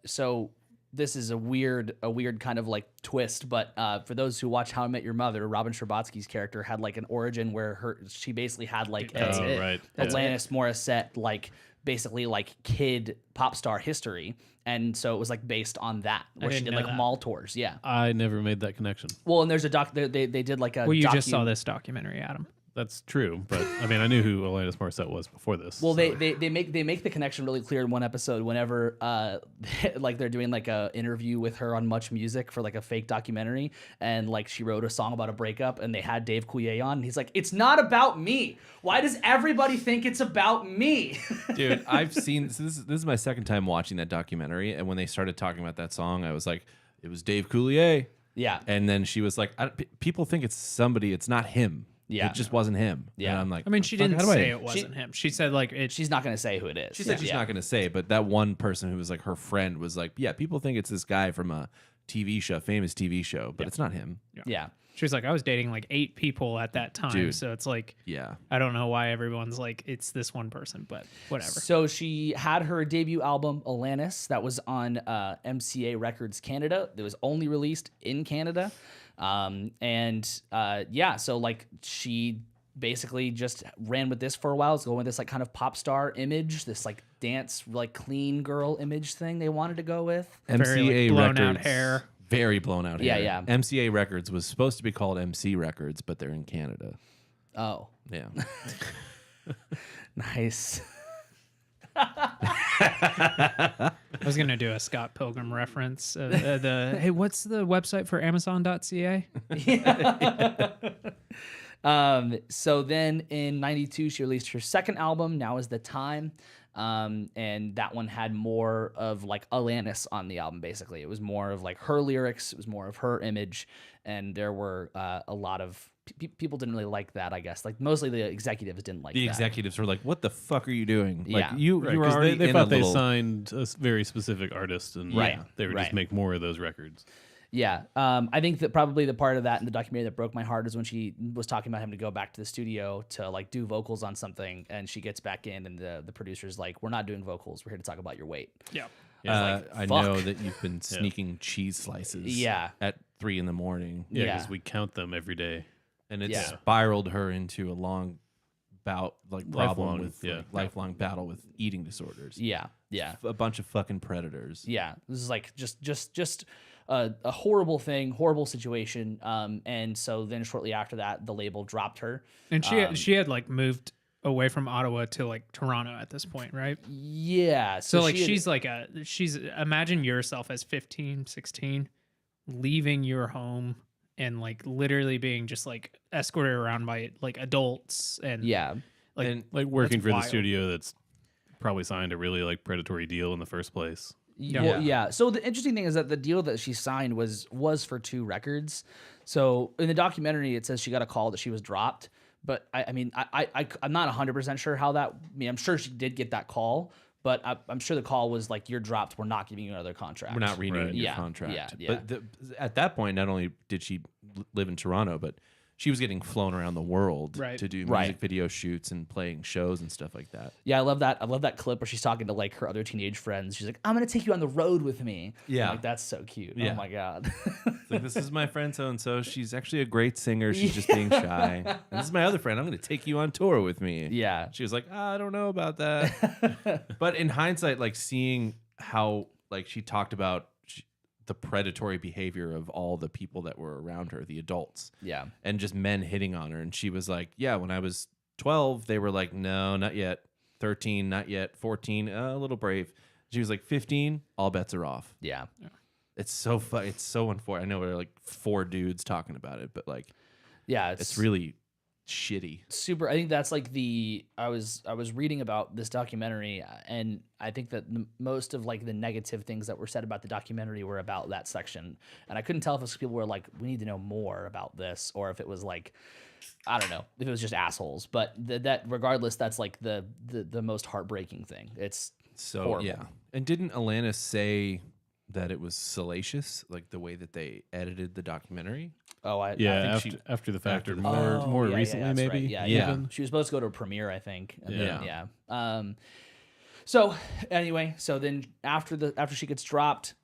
so this is a weird kind of like twist, but for those who watch How I Met Your Mother, Robin Scherbatsky's character had like an origin where she basically had like Alanis Morissette, like basically like kid pop star history. And so it was like based on that, where she did like mall tours. Yeah. I never made that connection. Well, and there's a they did like a Well, you just saw this documentary, Adam. That's true, but I mean, I knew who Alanis Morissette was before this. Well, so. they make the connection really clear in one episode whenever like they're doing like a interview with her on Much Music for like a fake documentary, and like she wrote a song about a breakup, and they had Dave Coulier on, and he's like, "It's not about me. Why does everybody think it's about me?" Dude, I've seen this is my second time watching that documentary, and when they started talking about that song, I was like, it was Dave Coulier. Yeah. And then she was like, people think it's somebody, it's not him. Yeah. It just wasn't him. Yeah. And I'm like, I mean, she "Fuck, didn't how do I-" say it wasn't him. She said like it. She's not going to say who it is. She said she's not going to say, but that one person who was like her friend was like, yeah, people think it's this guy from a TV show, famous TV show, but it's not him. Yeah. She was like, I was dating like 8 people at that time, Dude. so it's like Yeah. I don't know why everyone's like it's this one person, but whatever. So she had her debut album, Alanis, that was on MCA Records Canada. It was only released in Canada. So like she basically just ran with this for a while. It's going with this like kind of pop star image, this like dance, like clean girl image thing they wanted to go with. Very, like, MCA blown out Records. hair. Very blown out Yeah, hair. yeah. MCA Records was supposed to be called MC Records, but they're in Canada. Oh, Yeah. nice. I was gonna do a Scott Pilgrim reference. Hey, what's the website for Amazon.ca? So then in 92, she released her second album, Now Is the Time. And that one had more of like Alanis on the album, basically. It was more of like her lyrics, it was more of her image. And there were a lot of people didn't really like that, I guess. Like mostly the executives didn't like The that. executives were like, what the fuck are you doing? Like, Yeah. you Right, were 'cause already they in thought a they little... signed a very specific artist, and Right, they would right. just make more of those records. Yeah. I think that probably the part of that in the documentary that broke my heart is when she was talking about him to go back to the studio to like do vocals on something, and she gets back in and the producer's like, we're not doing vocals, we're here to talk about your weight. Yeah. I fuck. know that you've been sneaking cheese slices Yeah. at 3 a.m. Yeah, Yeah. because we count them every day. And it Yeah. spiraled her into a long bout, like problem Lifelong, with yeah. like, lifelong battle with eating disorders. Yeah. Yeah. A bunch of fucking predators. Yeah, this is like just a horrible thing, horrible situation. And so then shortly after that, the label dropped her. And she had like moved away from Ottawa to like Toronto at this point, right? Yeah, So like she had- she's imagine yourself as 15, 16, leaving your home and like literally being just like escorted around by like adults and yeah, like And Like working That's for the wild. studio that's probably signed a really like predatory deal in the first place. yeah. So the interesting thing is that the deal that she signed was for 2 records. So in the documentary, it says she got a call that she was dropped. But I'm not 100% sure how that. I mean, I'm sure she did get that call, but I'm sure the call was like, "You're dropped. We're not giving you another contract. We're not renewing Right. your Yeah, contract. yeah. But at that point, not only did she live in Toronto, but she was getting flown around the world Right. to do music Right. video shoots and playing shows and stuff like that. Yeah, I love that. I love that clip where she's talking to like her other teenage friends. She's like, "I'm gonna take you on the road with me." Yeah. I'm like, that's so cute. Yeah. Oh my god. It's like, this is my friend so and so. She's actually a great singer. She's just being shy. And this is my other friend. I'm going to take you on tour with me. Yeah. She was like, I don't know about that. But in hindsight, like seeing how like she talked about the predatory behavior of all the people that were around her, the adults, Yeah. and just men hitting on her. And she was like, yeah, when I was 12, they were like, no, not yet. 13, not yet. 14, a little brave. She was like, 15, all bets are off. Yeah. It's so fun. It's so unfortunate. I know we're like 4 dudes talking about it, but like Yeah. it's really shitty. super. I think that's like I was reading about this documentary, and I think that most of like the negative things that were said about the documentary were about that section, and I couldn't tell if it was people were like, we need to know more about this, or if it was like, I don't know, if it was just assholes. But that regardless, that's like the most heartbreaking thing. It's So horrible. yeah. And didn't Alanis say that it was salacious, like the way that they edited the documentary? I Yeah, think after the fact, or after the more yeah, recently, that's maybe. right. Yeah, Yeah. yeah. She was supposed to go to a premiere, I think. And then- Yeah. yeah. So anyway, so then after she gets dropped,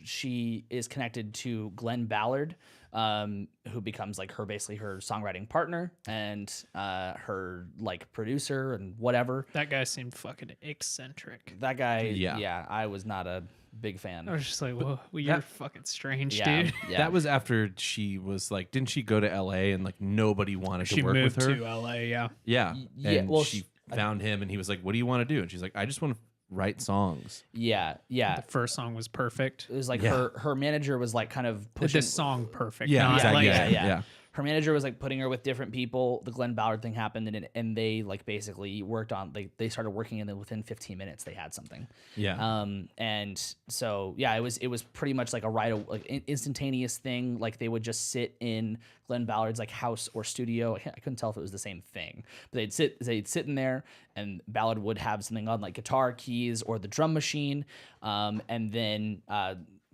she is connected to Glenn Ballard, who becomes like basically her songwriting partner and her like producer and whatever. that guy seemed fucking eccentric. That guy, Yeah. yeah, I was not a big fan. I was just like, whoa, you're fucking strange, yeah, dude. yeah. That was after she was like, didn't she go to LA and like nobody wanted She to work moved with her? to LA, yeah. Yeah. yeah, And well, she found him and he was like, what do you want to do? And she's like, I just want to write songs. yeah. The first song was perfect. It was like Yeah. her manager was like kind of pushing This song perfect. Yeah, not exactly. like- yeah. her manager was like putting her with different people. The Glenn Ballard thing happened, and they like basically worked on. They started working, and then within 15 minutes they had something. Yeah. And so yeah, it was pretty much like a instantaneous thing. Like they would just sit in Glenn Ballard's like house or studio. I couldn't tell if it was the same thing, but they'd sit in there, and Ballard would have something on like guitar, keys, or the drum machine, and then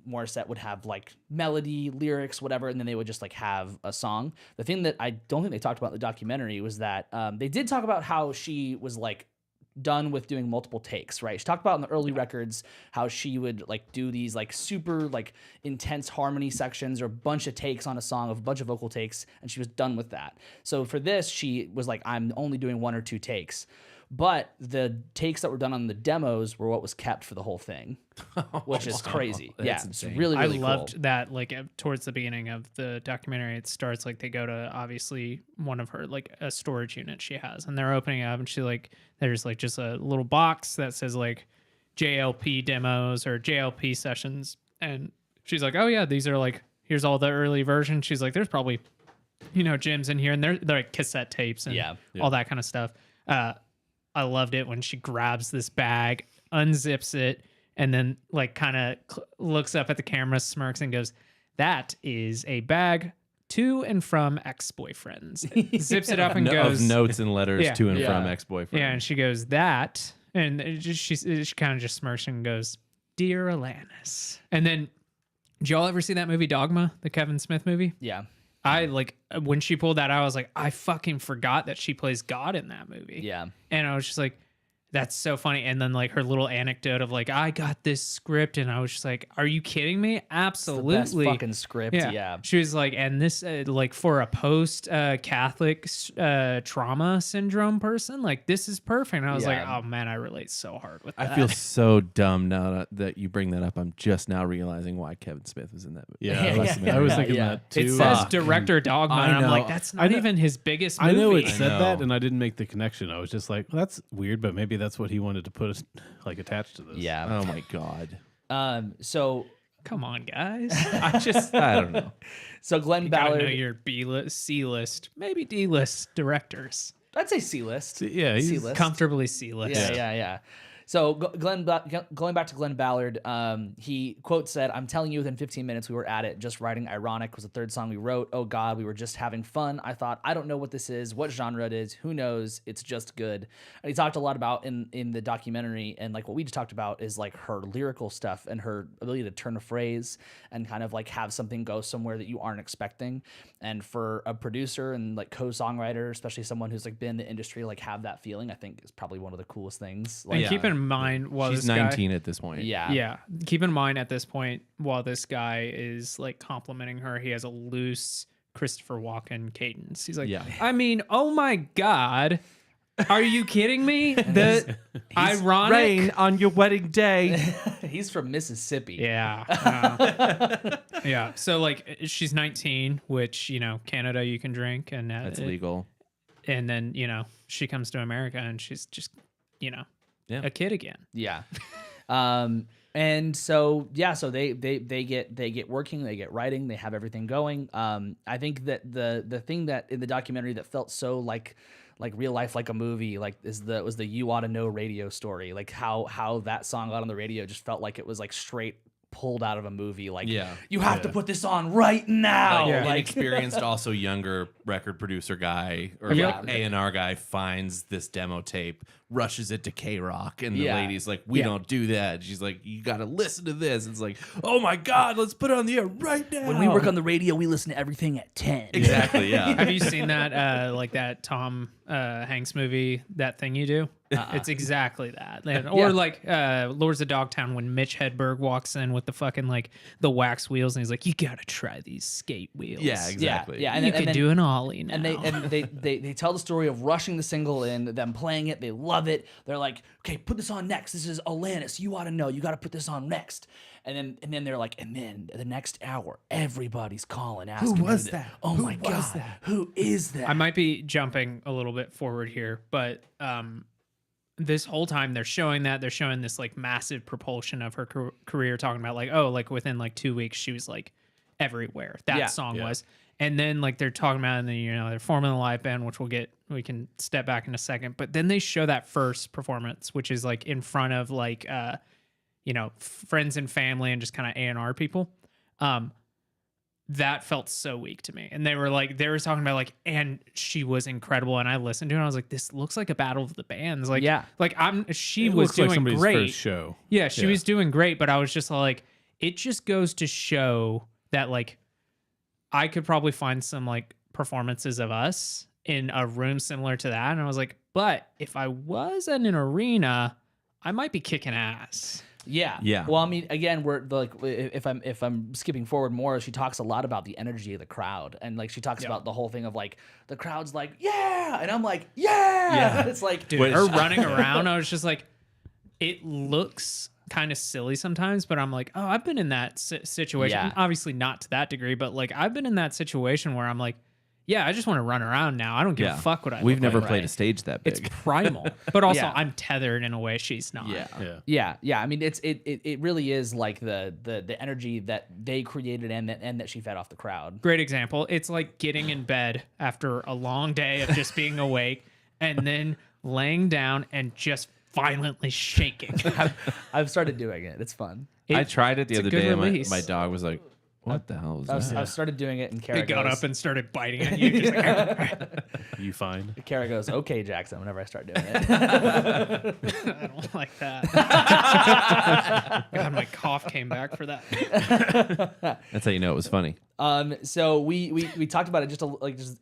Morissette would have like melody, lyrics, whatever, and then they would just like have a song. The thing that I don't think they talked about in the documentary was that they did talk about how she was like done with doing multiple takes, right? She talked about in the early records how she would like do these like super like intense harmony sections or a bunch of takes on a song, of a bunch of vocal takes, and she was done with that. So for this, she was like, I'm only doing 1 or 2 takes. But the takes that were done on the demos were what was kept for the whole thing, which is crazy. That's yeah, insane. it's really, really I cool. loved that. Like towards the beginning of the documentary, it starts like they go to obviously one of her like a storage unit she has, and they're opening it up, and she like there's like just a little box that says like JLP demos or JLP sessions, and she's like, oh yeah, these are like here's all the early versions. She's like, there's probably gems in here, and they're like cassette tapes and all that kind of stuff. I loved it when she grabs this bag, unzips it, and then like kind of looks up at the camera, smirks, and goes, "That is a bag to and from ex-boyfriends." Zips it up and goes, of notes and letters Yeah. to and Yeah. from ex-boyfriend. yeah, and she goes, "That," and she kind of just smirks and goes, "Dear Alanis." And then, did y'all ever see that movie Dogma, the Kevin Smith movie? Yeah. I like when she pulled that out, I was like, I fucking forgot that she plays God in that movie. Yeah. And I was just like, that's so funny. And then like her little anecdote of like, I got this script, and I was just like, are you kidding me? Absolutely. It's the best fucking script. Yeah. She was like, and this like for a post Catholic trauma syndrome person, like this is perfect. And I was like, Yeah. oh man, I relate so hard with that. I feel so dumb now that you bring that up. I'm just now realizing why Kevin Smith was in that movie. Yeah, Yeah. I was thinking Yeah. that too. It says Fuck. director Dogma, I and I'm know. like, that's not I know- even his biggest I movie. know it I said know. that, and I didn't make the connection. I was just like, well, that's weird, but maybe that's what he wanted to put us like attached to this. Yeah. Oh my god. So Come on, guys. I don't know. so Glenn Gotta know Ballard, your B-list, C-list, maybe D-list directors. I'd say C-list. Yeah, he's C-list. Comfortably C-list. Yeah. So going back to Glenn Ballard, he quote said, "I'm telling you, within 15 minutes we were at it. Just writing Ironic was the 3rd song we wrote. Oh God, we were just having fun. I thought, I don't know what this is, what genre it is. Who knows? It's just good." And he talked a lot about in the documentary, and like what we just talked about is like her lyrical stuff and her ability to turn a phrase and kind of like have something go somewhere that you aren't expecting. And for a producer and like co-songwriter, especially someone who's like been in the industry, like have that feeling, I think is probably one of the coolest things. Like, And keep in mind while She's this guy, 19 at this point. yeah, keep in mind at this point while this guy is like complimenting her, he has a loose Christopher Walken cadence. He's like, Yeah. I mean, oh my God, are you kidding me? The ironic. Rain on your wedding day. He's from Mississippi. Yeah. Yeah. So like she's 19, which, Canada you can drink, and That's legal. And then, she comes to America and she's just, a kid again. Yeah. And so they get working, they get writing, they have everything going. I think that the thing that in the documentary that felt so like real life, like a movie, like was the You Oughta Know radio story. Like how that song got on the radio just felt like it was like straight pulled out of a movie. Like, Yeah. you have to put this on right now. Like, Like, inexperienced, also younger record producer guy or Yeah. like A&R guy finds this demo tape, rushes it to K-Rock, and the Yeah. lady's like, we don't do that. She's like, you got to listen to this. It's like, oh my God, let's put it on the air right now. when we work on the radio, we listen to everything at 10. Exactly, yeah. Have you seen that like that Tom Hanks movie, That Thing You Do? It's exactly that. Or like Lords of Dogtown when Mitch Hedberg walks in with the fucking like the wax wheels, and he's like, you gotta try these skate wheels. Yeah, exactly. Yeah, You can do an ollie now. And they tell the story of rushing the single in, them playing it, they love it. They're like, okay, put this on next. This is Alanis. You ought to know. You got to put this on next. And then they're like, and then the next hour, everybody's calling, asking, Who was who that? Oh Who my was God, that? who is that? I might be jumping a little bit forward here, but this whole time they're showing this like massive propulsion of her career, talking about like, oh, like within like 2 weeks she was like everywhere. That Yeah. song Yeah. was. And then like they're talking about, and then they're forming the live band, which we can step back in a second. But then they show that first performance, which is like in front of like friends and family and just kind of A&R people. That felt so weak to me. And they were talking about like, and she was incredible. And I listened to it and I was like, this looks like a battle of the bands. Like, she It was looks like doing somebody's great. first show. Yeah, she was doing great, but I was just like, it just goes to show that like I could probably find some like performances of us in a room similar to that. And I was like, but if I was in an arena, I might be kicking ass. Yeah. Well, I mean, again, we're like, if I'm skipping forward more, she talks a lot about the energy of the crowd, and like she talks about the whole thing of like the crowd's like, yeah, and I'm like, yeah. It's like, Dude, her running around, I was just like, it looks kind of silly sometimes, but I'm like, oh, I've been in that situation. Yeah. Obviously not to that degree, but like I've been in that situation where I'm like, yeah, I just want to run around now. I don't give a fuck what I We've look never like. played a stage that big. It's primal, but also Yeah. I'm tethered in a way she's not. Yeah. I mean, it really is like the energy that they created and that she fed off the crowd. Great example. It's like getting in bed after a long day of just being awake and then laying down and just violently shaking. I've started doing it. It's fun. I tried it the it's a other good day, and release. my dog was like, "What the hell was that?" I've started doing it, and Kara It got goes, up and started biting at you. Just like, You fine? Kara goes, okay, Jackson, whenever I start doing it. I don't like that. God, my cough came back for that. That's how you know it was funny. So we talked about it just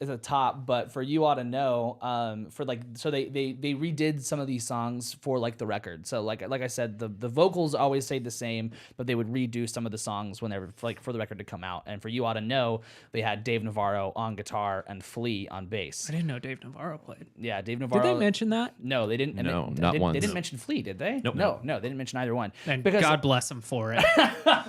at the top, but for You Ought to Know, for like, so they redid some of these songs for like the record. So like I said, the vocals always stayed the same, but they would redo some of the songs whenever like for the record to come out. And for You Ought to Know, they had Dave Navarro on guitar and Flea on bass. I didn't know Dave Navarro played. Yeah, Dave Navarro. Did they mention that? No, they didn't. No, and not once. They didn't mention Flea, did they? Nope. No, they didn't mention either one. And because God bless him for it.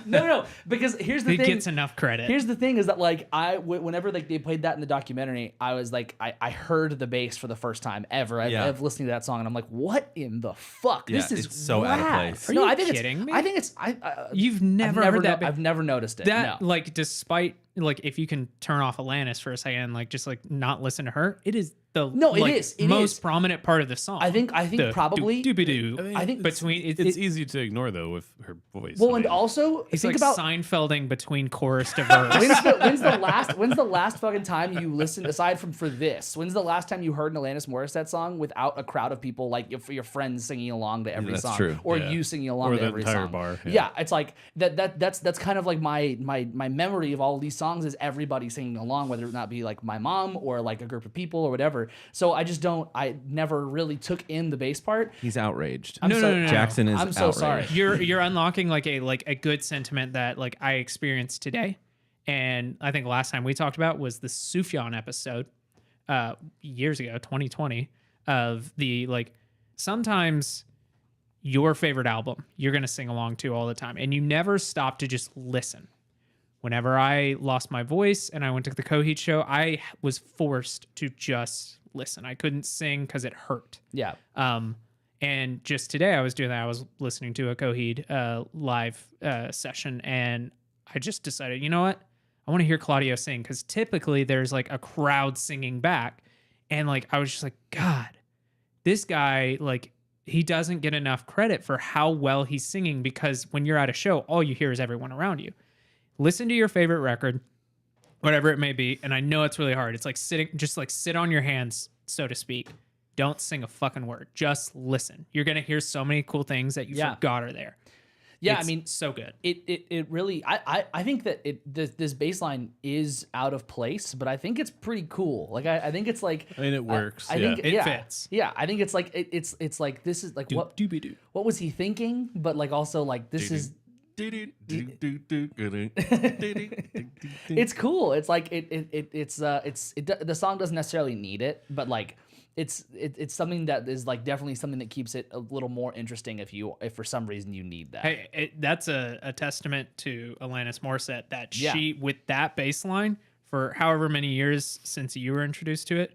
no, because here's the He thing. gets enough credit. Here's the thing is that like whenever like they played that in the documentary, I was like I heard the bass for the first time ever. I've listened to that song and I'm like, what in the fuck? This is it's so out of rad. place. Are No, you I think kidding me? I think it's You've never heard that? I've never noticed it. That no. like, despite like, if you can turn off Alanis for a second and like just like not listen to her, it is the No, it like, is. It most is. prominent part of the song. I think The probably. doo-be-doo. I think between It's easy to ignore though with her voice. well, I and mean, also it's think like about Seinfelding between chorus to verse. when's the last fucking time you listened aside from for this? When's the last time you heard an Alanis Morissette song without a crowd of people like your friends singing along to every That's song, true. or Yeah. you singing along Or to the every entire song? bar, Yeah. yeah. It's like that's kind of like my memory of all these songs is everybody singing along, whether it not be like my mom or like a group of people or whatever. So I never really took in the bass part. He's outraged. No. Jackson is. I'm so sorry. outraged. You're unlocking like a good sentiment that like I experienced today, and I think last time we talked about was the Sufjan episode years ago, 2020, of the like sometimes your favorite album you're gonna sing along to all the time, and you never stop to just listen. Whenever I lost my voice and I went to the Coheed show, I was forced to just listen. I couldn't sing because it hurt. Yeah. And just today I was doing that. I was listening to a Coheed live session, and I just decided, you know what? I want to hear Claudio sing, because typically there's like a crowd singing back. And like, I was just like, God, this guy, like, he doesn't get enough credit for how well he's singing, because when you're at a show, all you hear is everyone around you. Listen to your favorite record, whatever it may be. And I know it's really hard. It's like sit on your hands, so to speak. Don't sing a fucking word. Just listen. You're going to hear so many cool things that you forgot are there. Yeah, It's I mean, so good. It really I think that this bass line is out of place, but I think it's pretty cool. Like I think it's like I mean, it works. I yeah. think It fits. Yeah, I think it's like it's like this is like what was he thinking? But like also like this is it's cool. It's like the song doesn't necessarily need it, but like it's something that is like definitely something that keeps it a little more interesting if for some reason you need that. Hey, that's a testament to Alanis Morissette that she, with that bass line, for however many years since you were introduced to it,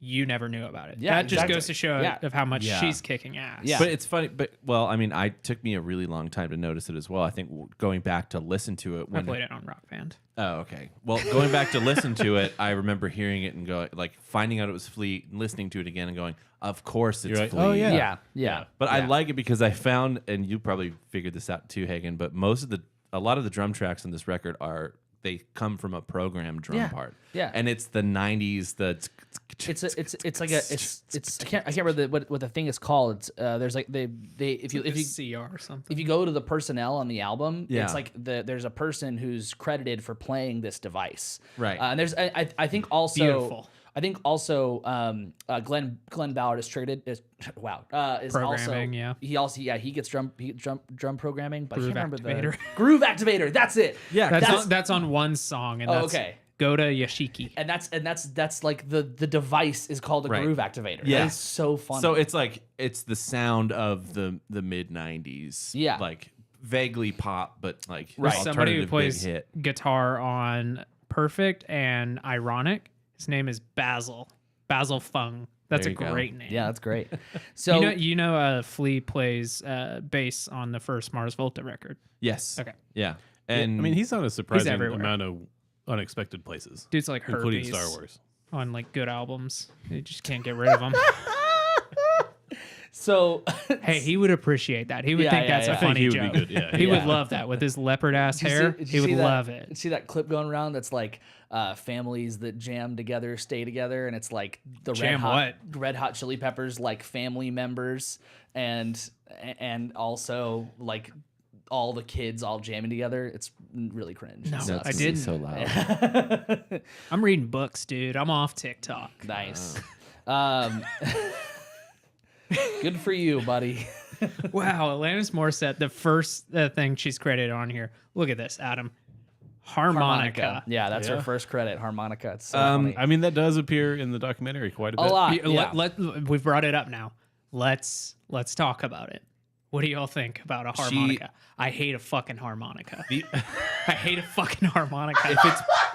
you never knew about it. Yeah, that just exactly. goes to show Yeah. of how much Yeah. she's kicking ass. Yeah. But it's funny. But well, I mean, it took me a really long time to notice it as well. I think going back to listen to it I when played it on Rock Band. Oh, okay. Well, going back to listen to it, I remember hearing it and going, like, finding out it was Fleet, and listening to it again and going, of course it's You're like, Fleet. oh, yeah. Yeah. But I Yeah. like it because I found, and you probably figured this out too, Hagen, but a lot of the drum tracks on this record they come from a programmed drum Yeah. part. Yeah. And it's the 90s, It's like I can't remember what the thing is called. It's there's like if you CR or something. if you go to the personnel on the album, Yeah. it's like there's a person who's credited for playing this device. Right. And there's I think also Beautiful. I think also Glenn Ballard is traded is is also Programming, yeah. he gets drum programming, but Groove I can't remember Activator. the Groove Activator. That's it. Yeah, That's on one song, and Oh, that's okay. Go to Yashiki. And that's like the device is called a Right. Groove Activator. Yeah. That is so funny. So it's the sound of the mid 90s. Yeah. Like vaguely pop, but like Right. There's somebody who alternative plays big hit. guitar on Perfect and Ironic. His name is Basil Fung. That's There a you go. great name. yeah, that's great. So you know, Flea plays bass on the first Mars Volta record. Yes. Okay. Yeah. Yeah, And I mean, he's on a surprising everywhere. amount of unexpected places, Dude's like including Herpes Star Wars. on like good albums. You just can't get rid of him. so Hey, he would appreciate that. He would Yeah, think yeah, that's yeah. a I think funny he would joke. be good, yeah. He would Yeah. love that with his leopard ass Did you hair. did He you would see that- love it. See that clip going around that's like families that jam together stay together, and it's like the Jam Red Hot Chili Peppers like family members and also like all the kids all jamming together. It's really cringe. No, So I it's- didn't. So loud. I'm reading books, dude. I'm off TikTok. Nice. Good for you, buddy. Wow, Alanis Morissette, the first thing she's credited on here. Look at this, Adam. Harmonica. Yeah, that's Yeah. her first credit. Harmonica. It's so funny. I mean, that does appear in the documentary quite a bit. A lot. Yeah, Yeah. we've brought it up now. Let's talk about it. What do y'all think about a harmonica? I hate a fucking harmonica. I hate a fucking harmonica.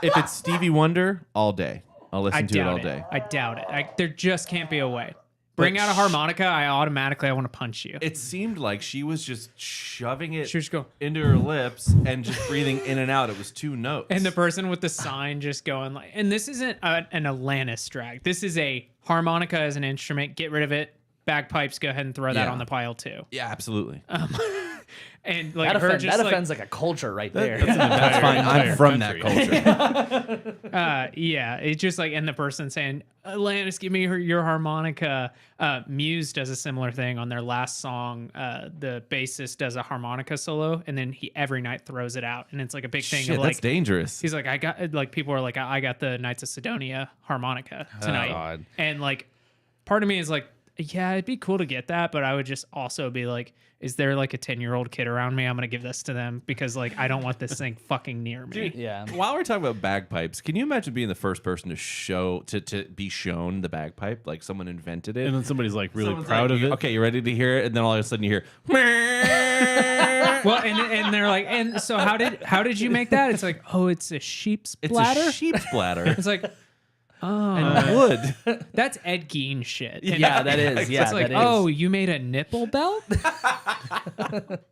if it's Stevie Wonder, all day. I'll I listen to it all doubt day. I doubt it. There just can't be a way. Bring out a harmonica, I want to punch you. It seemed like she was just shoving it She was going, into her lips and just breathing in and out. It was 2 notes. and the person with the sign just going like, and this isn't an Alanis drag. This is a harmonica as an instrument. Get rid of it. Bagpipes, go ahead and throw that Yeah. on the pile too. yeah, absolutely. And like That, her offends, just that like, offends like a culture right there. That's an That's entire- fine. entire I'm from country. that culture. yeah, it's just like, and the person saying, Alanis, give me your harmonica. Muse does a similar thing on their last song. The bassist does a harmonica solo, and then he every night throws it out, and it's like a big thing Shit, of that's like, dangerous. he's like, I got like people are like, I got the Knights of Sidonia harmonica tonight, God. and like, part of me is like, yeah, it'd be cool to get that, but I would just also be like, is there like a 10-year-old kid around me? I'm gonna give this to them because like I don't want this thing fucking near me. Yeah. While we're talking about bagpipes, can you imagine being the first person to be shown the bagpipe? Like someone invented it. And then somebody's like really Someone's proud like, of it. Okay, you ready to hear it? And then all of a sudden you hear. Well, and they're like, and so how did you make that? It's like, oh, it's a sheep's It's bladder. a sheep's bladder It's like, and wood. that's Ed Gein shit. And Yeah, that is. Yeah, it's like, that is. oh, you made a nipple belt,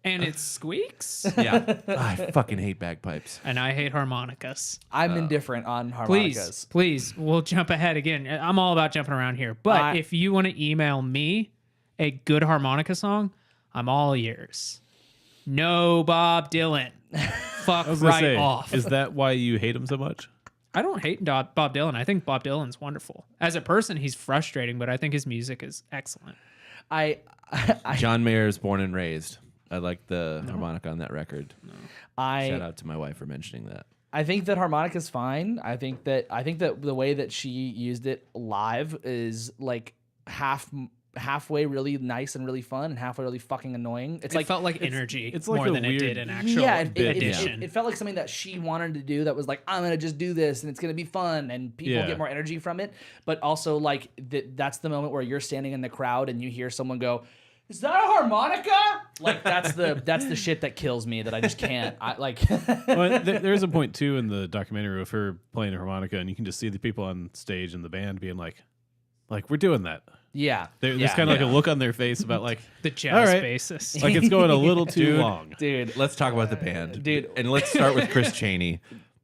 and it squeaks. Yeah, I fucking hate bagpipes. And I hate harmonicas. I'm indifferent on harmonicas. Please, we'll jump ahead again. I'm all about jumping around here. But I- if you want to email me a good harmonica song, I'm all ears. No Bob Dylan. Fuck I was gonna right say, off. is that why you hate him so much? I don't hate Bob Dylan. I think Bob Dylan's wonderful. As a person, he's frustrating, but I think his music is excellent. I John Mayer's Born and Raised. I like the harmonica on that record. Shout I out to my wife for mentioning that. I think that harmonica's fine. I think that the way that she used it live is like halfway really nice and really fun, and halfway really fucking annoying. It's It like felt like energy it's like more a than it weird- did an actual yeah, addition. it felt like something that she wanted to do that was like, I'm gonna just do this and it's gonna be fun and people Yeah. get more energy from it. But also like that's the moment where you're standing in the crowd and you hear someone go, "Is that a harmonica?" Like that's the shit that kills me that I just can't. I like Well, there's a point too in the documentary of her playing a harmonica, and you can just see the people on stage and the band being like, like we're doing that. Yeah. There's kind of like a look on their face about like The jazz all right. bassist. like it's going a little too long. Dude. Let's talk about the band, Dude. and let's start with Chris Chaney,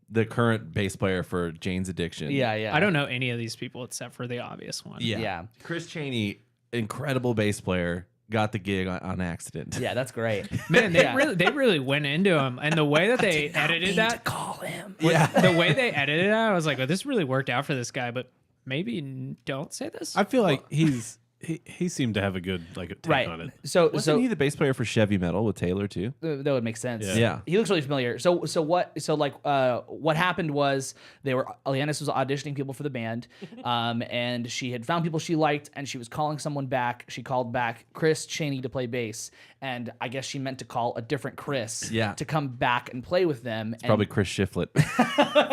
the current bass player for Jane's Addiction. Yeah. I don't know any of these people except for the obvious one. Yeah. Chris Chaney, incredible bass player, got the gig on accident. Yeah, that's great. Man, they Yeah. really went into him, and the way that they edited that, Call him. the way they edited it, I was like, "Oh, this really worked out for this guy." But maybe don't say this. I feel like he seemed to have a good like take Right. on it. So Wasn't he the bass player for Chevy Metal with Taylor too? that would make sense. Yeah. He looks really familiar. What happened was Alanis was auditioning people for the band, and she had found people she liked, and she was calling someone back. She called back Chris Chaney to play bass, and I guess she meant to call a different Chris to come back and play with them. And, Probably Chris Shiflett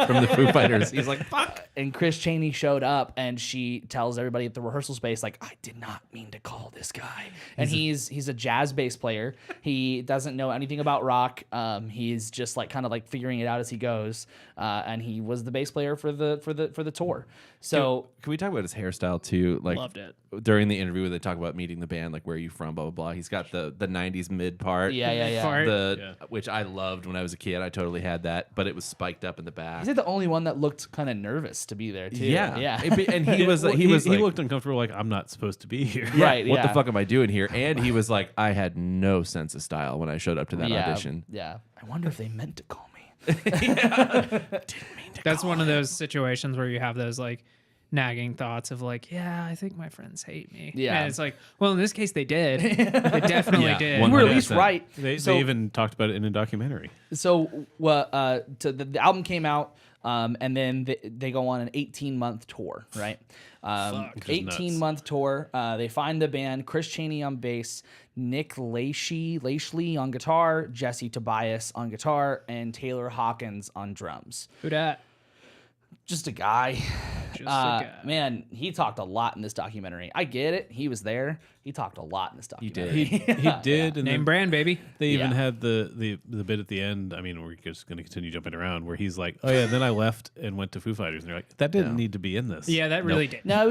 from the Foo Fighters. He's like, fuck. and Chris Chaney showed up, and she tells everybody at the rehearsal space, like, I did not mean to call this guy. And he's a jazz bass player. He doesn't know anything about rock. He's just like kind of like figuring it out as he goes. And he was the bass player for the tour. So Can we talk about his hairstyle too? Like, Loved it. During the interview where they talk about meeting the band, like where are you from, blah blah blah. He's got the 90s mid part. yeah. Fart. Which I loved when I was a kid. I totally had that, but it was spiked up in the back. Is he the only one that looked kind of nervous to be there too? Yeah. And he was Well, he was he like, looked uncomfortable. Like I'm not supposed to be here. Right. what the yeah. fuck am I doing here? And he was like, I had no sense of style when I showed up to that audition. Yeah. I wonder if they meant to call me. That's one of those situations where you have those like nagging thoughts of like, yeah, I think my friends hate me. Yeah. And it's like, well, in this case, they did. They definitely Yeah, did. You were at least 100%. right. They So- even talked about it in a documentary. So, the album came out, and then they go on an 18-month tour, right? Which is nuts. 18-month tour. They find the band: Chris Chaney on bass, Nick Lachley on guitar, Jesse Tobias on guitar, and Taylor Hawkins on drums. Who dat? Just a guy. Just a guy. Man, he talked a lot in this documentary. I get it. He was there. He talked a lot in this documentary. He did, and Name then brand, baby. they even Yeah. had the bit at the end. I mean, we're just going to continue jumping around where he's like, "Oh yeah," then I left and went to Foo Fighters, and they're like, "That didn't need to be in this." Yeah, that really did. No, it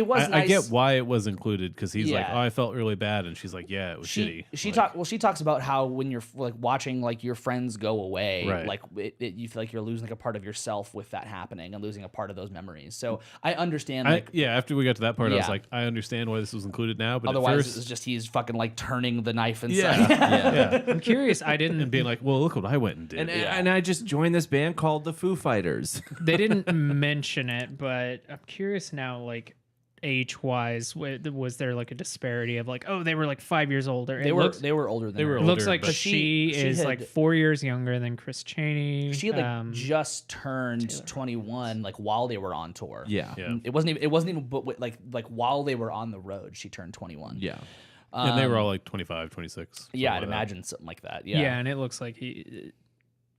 was I nice. get why it was included because he's like, Yeah. "Oh, I felt really bad," and she's like, "Yeah, it was shitty." She talks about how when you're like watching like your friends go away, Right. like you feel like you're losing like a part of yourself with that happening and losing a part of those memories. So I understand like After we got to that part, I was Yeah. like, I understand why this was included now, but otherwise at first, it was just he's fucking like turning the knife inside. yeah. I'm curious. I didn't. And being like, well, look what I went and did. And I just joined this band called the Foo Fighters. They didn't mention it, but I'm curious now. Like age wise, was there like a disparity of like, oh, they were like 5 years older? They were older than they were her. It looks older, like but she is had- like 4 years younger than Chris Chaney. She had like just turned 21 like while they were on tour. Yeah. Yeah. It wasn't even but like while they were on the road, she turned 21. Yeah. and they were all like 25, 26. Yeah, I'd something like that. imagine something like that. yeah. And it looks like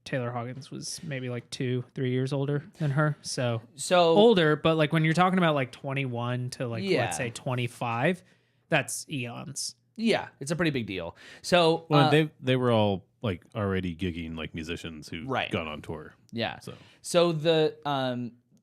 Taylor Hawkins was maybe like 2-3 years older than her. So older, but like when you're talking about like 21 to like Yeah. let's say 25, that's eons. yeah, it's a pretty big deal. So Well, they were all like already gigging like musicians who Right. gone on tour. yeah. So So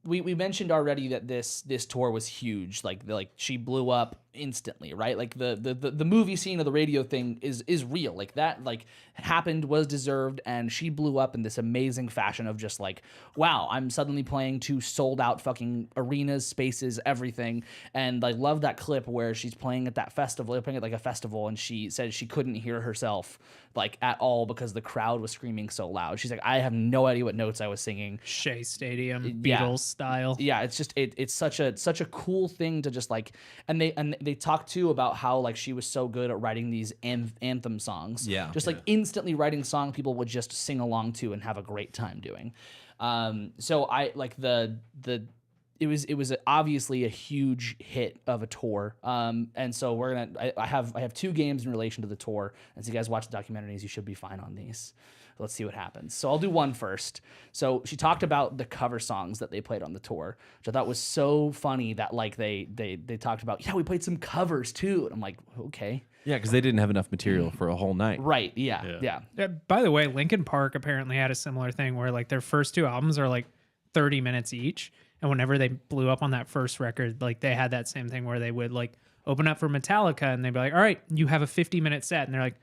we mentioned already that this tour was huge. Like she blew up instantly, right? Like the movie scene of the radio thing is real. Like that like happened, was deserved, and she blew up in this amazing fashion of just like, wow, I'm suddenly playing to sold out fucking arenas, spaces, everything. And I love that clip where she's playing at that festival, playing at like a festival, and she said she couldn't hear herself like at all because the crowd was screaming so loud. She's like, I have no idea what notes I was singing. Shea Stadium, Yeah. Beatles style. Yeah, it's just it's such a cool thing to just like, and they talk too about how like she was so good at writing these anthem songs. Yeah. just like instantly writing songs people would just sing along to and have a great time doing. So I like it was obviously a huge hit of a tour. And so I have two games in relation to the tour. And so you guys watch the documentaries, you should be fine on these. Let's see what happens. So I'll do one first. So she talked about the cover songs that they played on the tour, which I thought was so funny that like they talked about, yeah, we played some covers too. And I'm like, okay. Yeah, because they didn't have enough material for a whole night. Right. Yeah. Yeah, by the way, Linkin Park apparently had a similar thing where like their first two albums are like 30 minutes each, And whenever they blew up on that first record, like they had that same thing where they would like open up for Metallica and they'd be like, all right, you have a 50-minute set. And they're like,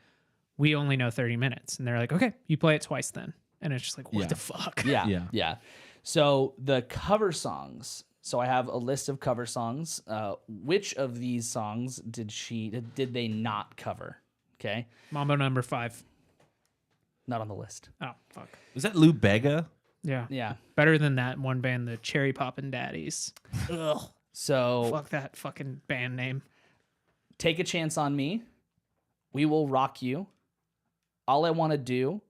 we only know 30 minutes. And they're like, okay, you play it twice then. And it's just like, what the fuck? Yeah. So the cover songs. So I have a list of cover songs. Which of these songs did they not cover? Okay. Mambo number 5. Not on the list. Oh, fuck. Was that Lou Bega? Yeah. Yeah. Better than that one band, the Cherry Poppin' Daddies. Ugh. So Fuck that fucking band name. Take a Chance on Me, We Will Rock You, All I Want to Do,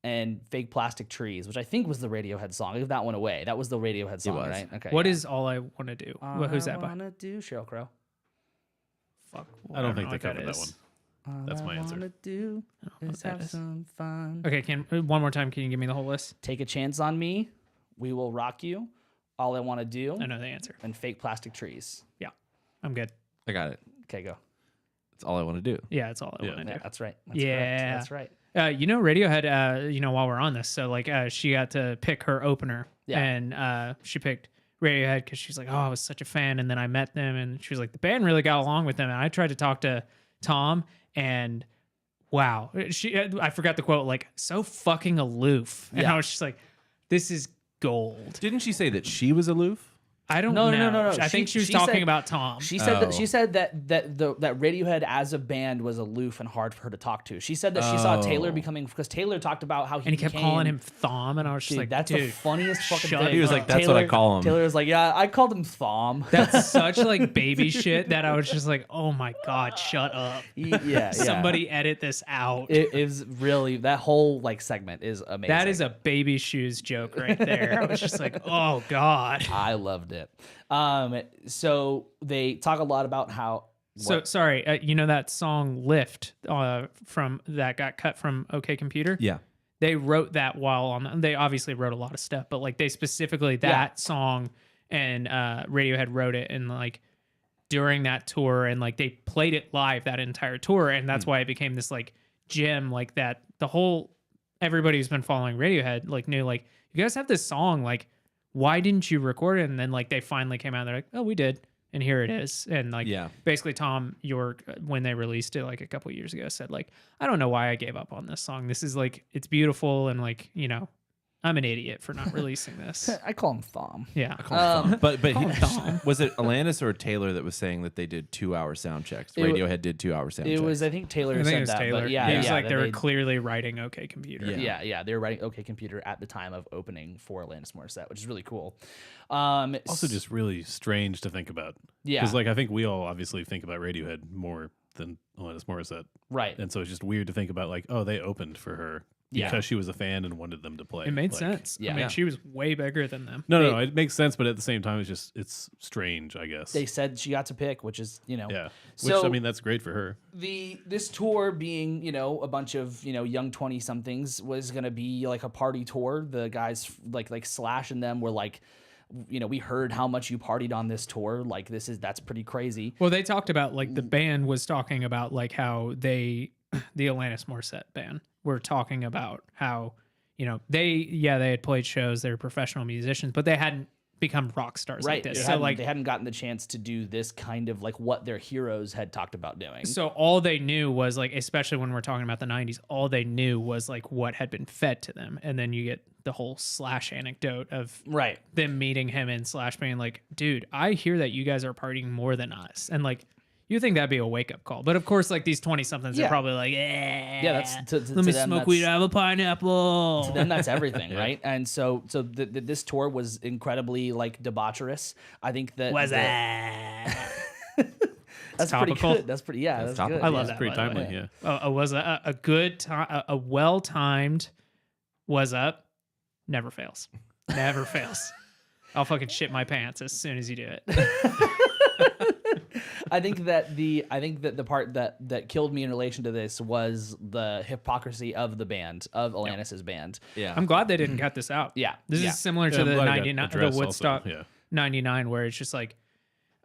and Fake Plastic Trees, which I think was the Radiohead song. Leave that one away. That was the Radiohead song, was. right? Okay. What is All I Want to Do? Who's that All I by? Want to Do, Sheryl Crow. Fuck. I don't think know they what covered that is. one. That's my answer. All I want to do is that have is. some fun. Okay, one more time, can you give me the whole list? Take a Chance on Me, We Will Rock You, All I Want to Do, I know the answer. and Fake Plastic Trees. Yeah, I'm good. I got it. Okay, go. That's all I want to do. Yeah, that's all I Yeah. want to Yeah, do. that's right. That's Yeah. correct. That's right. Radiohead, while we're on this, so like she got to pick her opener. Yeah. And she picked Radiohead because she's like, oh, I was such a fan. And then I met them and she was like, the band really got along with them. And I tried to talk to Tom and wow, I forgot the quote, like, so fucking aloof. And Yeah. I was just like, this is gold. Didn't she say that she was aloof? I don't No. know. I think she was talking said- about Tom. She said Oh. that Radiohead as a band was aloof and hard for her to talk to. She said that she saw Taylor becoming, because Taylor talked about how and he kept calling him Thom. And I was just Dude, like, that's dude, the funniest fucking shut thing. He was like, that's what I call him. Taylor was like, yeah, I called him Thom. that's such like baby shit that I was just like, oh my God, shut up. yeah. Somebody edit this out. It is really, that whole like segment is amazing. That is a baby shoes joke right there. I was just like, oh God. I loved it. So they talk a lot about how. So sorry, that song "Lift" from that got cut from OK Computer. Yeah. They wrote that while on. They obviously wrote a lot of stuff, but like they specifically that song and Radiohead wrote it and like during that tour and like they played it live that entire tour and that's why it became this like gem like that. The whole everybody who's been following Radiohead like knew like you guys have this song like why didn't you record it? And then like they finally came out and they're like, oh, we did. And here it is. And like basically Tom York, when they released it like a couple years ago, said like, I don't know why I gave up on this song. This is like, it's beautiful. And like, I'm an idiot for not releasing this. I call him Thom. Yeah. But was it Alanis or Taylor that was saying that they did 2-hour sound checks? Radiohead did 2-hour sound checks. It was, I think Taylor I think said it was that. Taylor. But yeah, It was like that they were clearly writing OK Computer. Yeah, they were writing OK Computer at the time of opening for Alanis Morissette, which is really cool. Also, just really strange to think about. Yeah. Because, like, I think we all obviously think about Radiohead more than Alanis Morissette. Right. And so it's just weird to think about, like, oh, they opened for her because she was a fan and wanted them to play. It made like, sense. Yeah. I mean, she was way bigger than them. No, it makes sense, but at the same time, it's strange, I guess. They said she got to pick, which is, yeah. Which, So- I mean, that's great for her. this tour being, a bunch of, young 20-somethings was going to be like a party tour. The guys like Slash and them were like, we heard how much you partied on this tour. Like that's pretty crazy. Well, they talked about like the band was talking about like how the Alanis Morissette band were talking about how, they had played shows, they were professional musicians, but they hadn't become rock stars like this. So like they hadn't gotten the chance to do this kind of like what their heroes had talked about doing. so all they knew was like, especially when we're talking about the 90s, all they knew was like what had been fed to them. And then you get the whole Slash anecdote of Right. them meeting him and Slash being like, dude, I hear that you guys are partying more than us. And like, you think that'd be a wake up call. But of course, like these 20-somethings are probably like, Yeah, that's to let me them, smoke weed out of a pineapple. To them, that's everything, right? And so this tour was incredibly like debaucherous. I think that that's pretty topical. good. That's pretty that's topical. good. I love It's that. pretty by the way. timely, yeah. Was a good time, a well timed was up, never fails. Never fails. I'll fucking shit my pants as soon as you do it. I think that the part that killed me in relation to this was the hypocrisy of the band, of Alanis's band. Yeah. I'm glad they didn't cut this out. Yeah. This Yeah. is similar Yeah, to I'm the glad it got 99, the addressed also, Woodstock yeah. 99, where it's just like,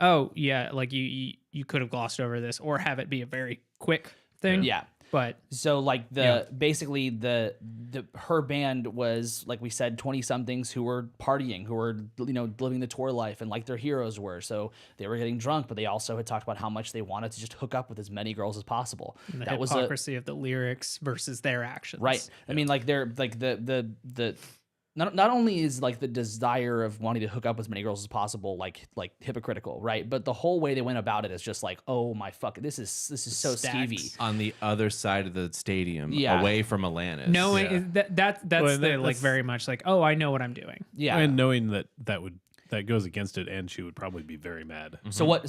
oh yeah, like you could have glossed over this or have it be a very quick thing. Yeah. But So like basically the her band was, like we said, 20 somethings who were partying, who were living the tour life and like their heroes were. So they were getting drunk, but they also had talked about how much they wanted to just hook up with as many girls as possible. the That was hypocrisy of the lyrics versus their actions. right. I mean, like they're like the not only is like the desire of wanting to hook up with as many girls as possible like hypocritical, right? But the whole way they went about it is just like, oh my fuck, this is so Stacks. Stevie. On the other side of the stadium, Yeah. away from Alanis. Knowing that's Well, the like that's- very much like, oh, I know what I'm doing. Yeah. And knowing that goes against it, and she would probably be very mad. So what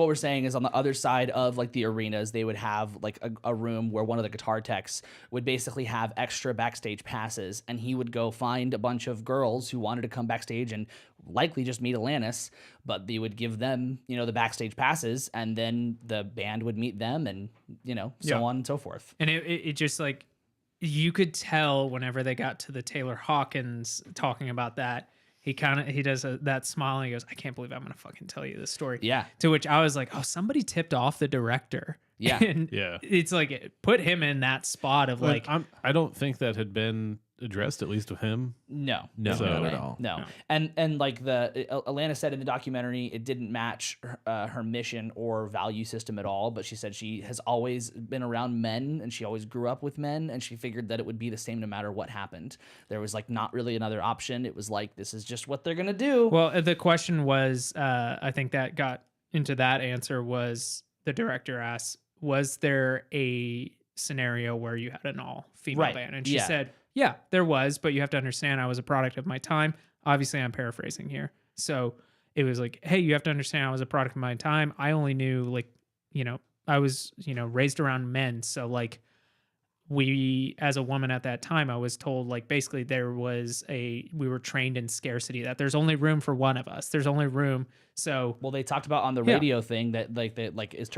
we're saying is on the other side of like the arenas, they would have like a room where one of the guitar techs would basically have extra backstage passes, and he would go find a bunch of girls who wanted to come backstage and likely just meet Alanis, but they would give them, the backstage passes, and then the band would meet them, and so on and so forth. And it just like, you could tell whenever they got to the Taylor Hawkins talking about that, he does that smile and he goes, I can't believe I'm going to fucking tell you this story. Yeah. To which I was like, oh, somebody tipped off the director. Yeah. And Yeah. it's like, it put him in that spot of like, I don't think that had been addressed, at least with him. No, No, So- not at all. No. And like Alana said in the documentary, it didn't match her mission or value system at all. But she said she has always been around men, and she always grew up with men, and she figured that it would be the same no matter what happened. There was like not really another option. It was like, this is just what they're gonna do. well, the question was, I think that got into that answer was the director asked, was there a scenario where you had an all female Right. band? And she Yeah. said, yeah, there was, but you have to understand I was a product of my time. Obviously, I'm paraphrasing here. So it was like, hey, you have to understand I was a product of my time. I only knew I was, raised around men. So like as a woman at that time, I was told like basically we were trained in scarcity, that there's only room for one of us. There's only room. So Well, they talked about on the radio thing that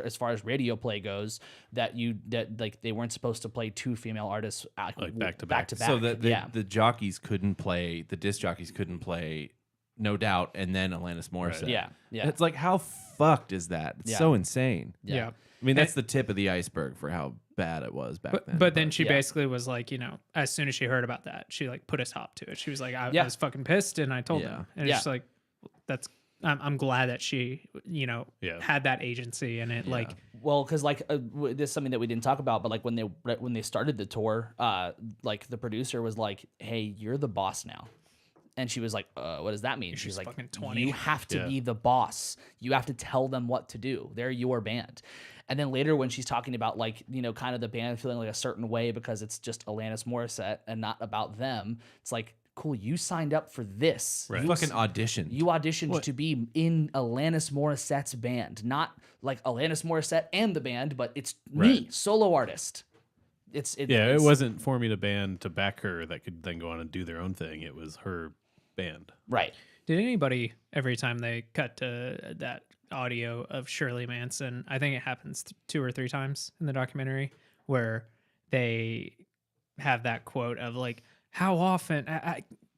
as far as radio play goes, that they weren't supposed to play two female artists Like back to back. So the jockeys couldn't play, the disc jockeys couldn't play No Doubt and then Alanis Morissette. Right. Yeah, yeah. And it's like, how fucked is that? It's Yeah. so insane. yeah. I mean, that's the tip of the iceberg for how bad it was back then. But then she yeah. basically was like, as soon as she heard about that, she like put a stop to it. She was like, I was fucking pissed, and I told Yeah. them. And Yeah. it's just like, I'm glad that she, Yeah. had that agency, and it like, Well, because this is something that we didn't talk about, but like when they started the tour, like the producer was like, "Hey, you're the boss now," and she was like, "What does that mean?" She's like, fucking 20. "You have to Yeah. be the boss. You have to tell them what to do. They're your band." And then later, when she's talking about like kind of the band feeling like a certain way because it's just Alanis Morissette and not about them, it's like, cool, you signed up for this. Right. You fucking audition. You auditioned to be in Alanis Morissette's band, not like Alanis Morissette and the band, but it's me, Right. solo artist. It wasn't forming a band to back her that could then go on and do their own thing. It was her band. right. did anybody, every time they cut to that audio of Shirley Manson, I think it happens 2 or 3 times in the documentary, where they have that quote of like, how often,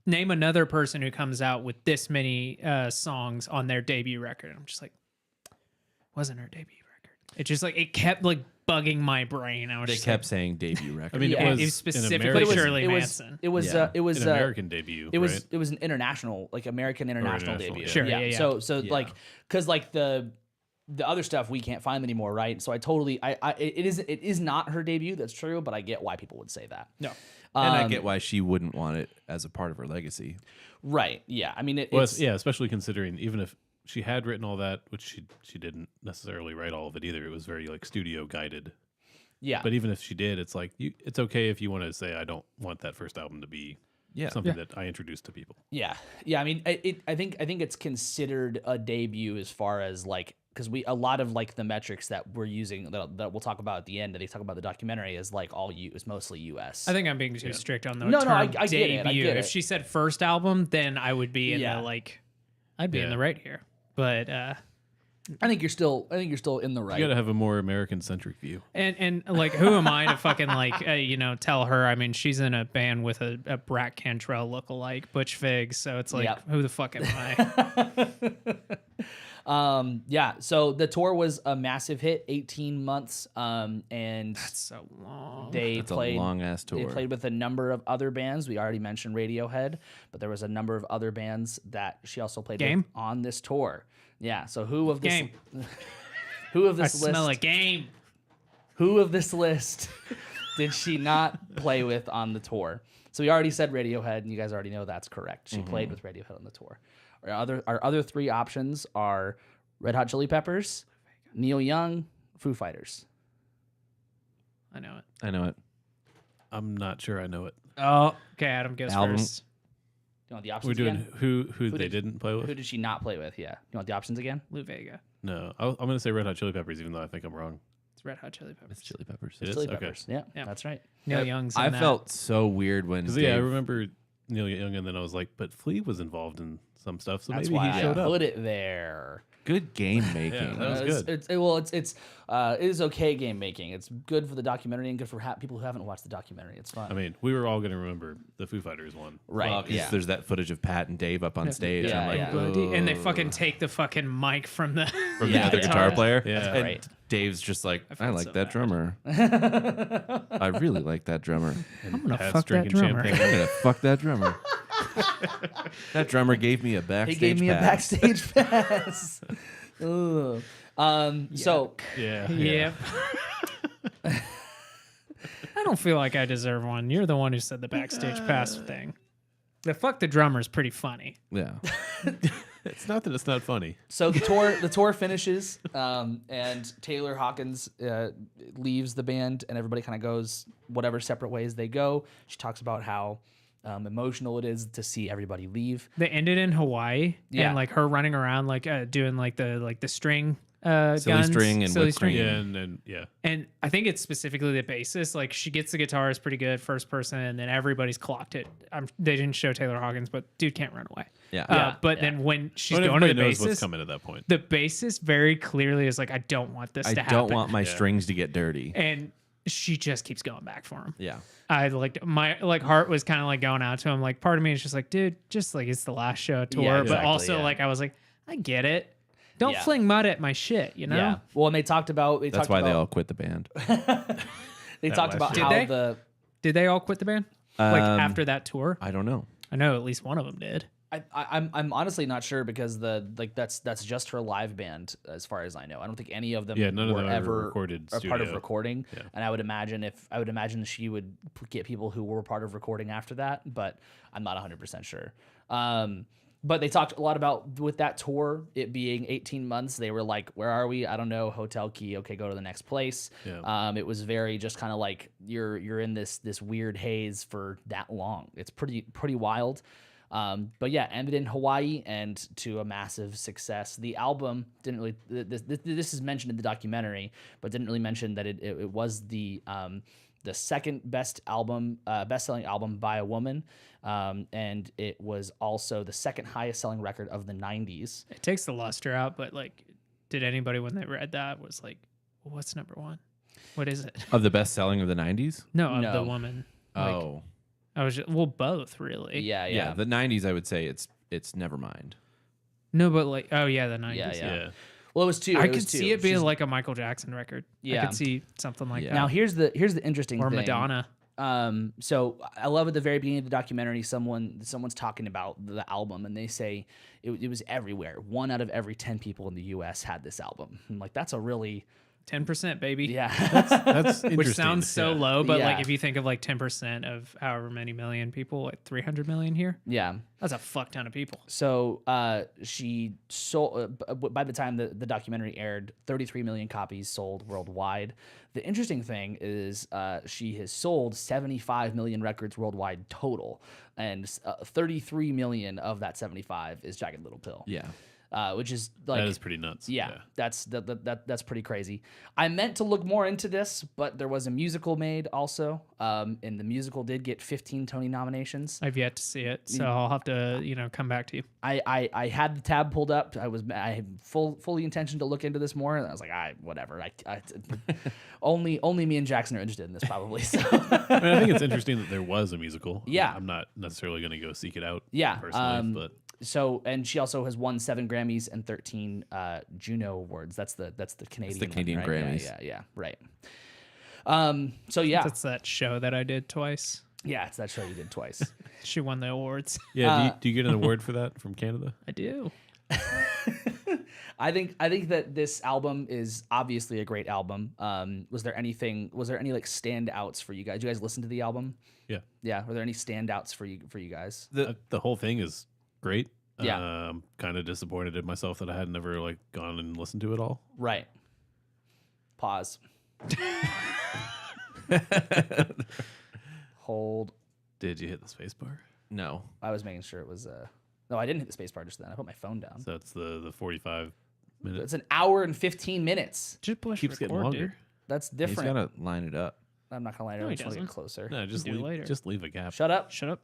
name another person who comes out with this many songs on their debut record. I'm just like, wasn't her debut record. It just like, it kept like bugging my brain. I was They just kept saying debut record. I mean, Yeah. it was, it was specifically an American, Shirley it was, Manson. It was Yeah. it was an American debut. it was right? it was an international, like American international international, debut. yeah. Sure, yeah. So Yeah. like, because like the other stuff we can't find anymore, right? So it is not her debut. That's true, but I get why people would say that. No. and I get why she wouldn't want it as a part of her legacy. Right. Yeah. I mean, Well, it's yeah, especially considering even if she had written all that, which she didn't necessarily write all of it either. It was very like studio guided. yeah. But even if she did, it's like it's okay if you want to say I don't want that first album to be Yeah. something that I introduced to people. Yeah, yeah. I mean, I think it's considered a debut as far as like, because a lot of like the metrics that we're using that we'll talk about at the end, that they talk about the documentary, is like is mostly U.S. I think I'm being too strict on the No, term no, I get it, I debut. get If it. she said first album, then I would be in Yeah. the like, I'd be in Yeah. the right here. But I think you're still in the right. You got to have a more American centric view. and like, who am I to fucking like tell her? I mean, she's in a band with a Brat Cantrell lookalike, Butch Figs. So it's like, Yep. who the fuck am I? Yeah, so the tour was a massive hit, 18 months, and That's so long. they That's played a long ass tour. They played with a number of other bands. We already mentioned Radiohead, but there was a number of other bands that she also played Game? with on this tour. Yeah, so who of this Game. who of I this list smell a game. who of this list did she not play with on the tour? So we already said Radiohead, and you guys already know that's correct. She played with Radiohead on the tour. Our other three options are Red Hot Chili Peppers, Neil Young, Foo Fighters. I know it. I know it. I'm not sure I know it. Oh, okay. Adam goes Album. first. You want the options We're doing again? who they didn't play with. Who did she not play with? Yeah. You want the options again? Lou Vega. No, I'm gonna say Red Hot Chili Peppers, even though I think I'm wrong. It's Red Hot Chili Peppers. It's Chili Peppers. It is? Chili Okay. Peppers. Yeah, Yeah. that's right. Neil Young's in I that. felt so weird when Because yeah, I Dave- remember Neil Young, and then I was like, but Flea was involved in some stuff, so That's maybe why he I showed up. put it there. good game making. Yeah, that was It's- good. it is okay game making. It's good for the documentary and good for people who haven't watched the documentary. It's fun. I mean, we were all gonna remember the Foo Fighters one. right? Well, 'cause yeah. there's that footage of Pat and Dave up on stage. Yeah, I'm like, yeah. "Ugh." And they fucking take the fucking mic from the from Yeah, the other yeah. guitar player. Yeah. That's and great. Dave's just like, I felt like so that bad. drummer. I really like that drummer. I'm gonna Pat's fuck that drinking drummer. I'm gonna fuck that drummer. That drummer gave me a He backstage. gave me a pass. backstage pass. Ugh. So Yeah. Yep. I don't feel like I deserve one. You're the one who said the backstage pass thing. The fuck the drummer is pretty funny. Yeah. It's not that it's not funny. So the tour finishes, and Taylor Hawkins leaves the band, and everybody kind of goes whatever separate ways they go. She talks about how emotional it is to see everybody leave. They ended in Hawaii Yeah. and like her running around like doing like the string Silly guns, string and silly whip string. string. Yeah, and then yeah. And I think it's specifically the bassist. Like she gets the guitar is pretty good first person, and then everybody's clocked it. They didn't show Taylor Hawkins, but dude can't run away. Yeah. But yeah. then when she's But going to the everybody knows what's bassist, coming at that point. the bassist very clearly is like, I don't want this I to happen. don't want my Yeah. strings to get dirty. And she just keeps going back for him. Yeah. I like my heart was kind of like going out to him. Like part of me is just like, dude, just like it's the last show tour. Yeah, But exactly, also yeah. like I was like, I get it. Don't Yeah. fling mud at my shit, you know? Yeah. Well, and they talked about That's why they all quit the band. they talked about Did how they? the Did they all quit the band? Like Um, after that tour? I don't know. I know at least one of them did. I'm honestly not sure because that's just her live band as far as I know. I don't think any of them Yeah, none of were them ever ever recorded a part of studio. recording. Yeah. And I would imagine she would get people who were part of recording after that, but I'm not 100% sure. But they talked a lot about with that tour, it being 18 months. They were like, "Where are we? I don't know. Hotel key. Okay, go to the next place." Yeah. It was very just kind of like you're in this weird haze for that long. It's pretty wild. But yeah, ended in Hawaii and to a massive success. The album didn't really. This is mentioned in the documentary, but didn't really mention that it was the second best-selling album by a woman, and it was also the second highest-selling record of the '90s. It takes the luster out, but like, did anybody when they read that was like, well, what's number one? What is it? Of the best selling of the 90s? No, of No. the woman. Like, Oh. I was just, well, both really. Yeah, Yeah. The 90s, I would say it's Nevermind. No, but like, oh yeah, the 90s. Yeah. Yeah. Well, it was two. I it could was two. see it being She's- like a Michael Jackson record. I Yeah. could see something like Yeah. that. Now here's the interesting Or thing. Madonna. So I love at the very beginning of the documentary, someone's talking about the album, and they say it was everywhere. 1 out of every 10 people in the U.S. had this album. I'm like, that's a really 10%, baby. yeah. That's interesting. Which sounds so Yeah. low, but like Yeah. if you think of like 10% of however many million people, like 300 million here, Yeah. that's a fuck ton of people. So she sold by the time the documentary aired, 33 million copies sold worldwide. The interesting thing is she has sold 75 million records worldwide total, and 33 million of that 75 is Jagged Little Pill. Yeah. Which is like That is pretty nuts. yeah, that's pretty crazy. I meant to look more into this, but there was a musical made also, and the musical did get 15 Tony nominations. I've yet to see it, so I'll have to, come back to you. I had the tab pulled up. I had fully intention to look into this more, and I was like, whatever. Only me and Jackson are interested in this probably. So I mean, I think it's interesting that there was a musical. Yeah. I'm not necessarily going to go seek it out. yeah, personally, but and she also has won 7 Grammys and 13 Juno Awards. That's the Canadian. the Canadian one, right? Grammys. Yeah, right. So yeah, That's that show that I did twice. yeah, it's that show you did twice. She won the awards. Yeah. Do you get an award for that from Canada? I do. I think that this album is obviously a great album. Was there any like standouts for you guys? Did you guys listen to the album? Yeah. Yeah. Were there any standouts for you guys? The whole thing is great. Yeah. Kind of disappointed in myself that I had never like gone and listened to it all. Right. Pause. Hold. Did you hit the space bar? No. I was making sure it was. No, I didn't hit the space bar just then. I put my phone down. So that's the 45 minutes. It's an hour and 15 minutes. Just push Keeps getting record, longer. dude. That's He's different. got to line it up. I'm not gonna lie. No, I he just want to get doesn't. closer. No, just Do it later. leave a gap. Shut up. Shut up.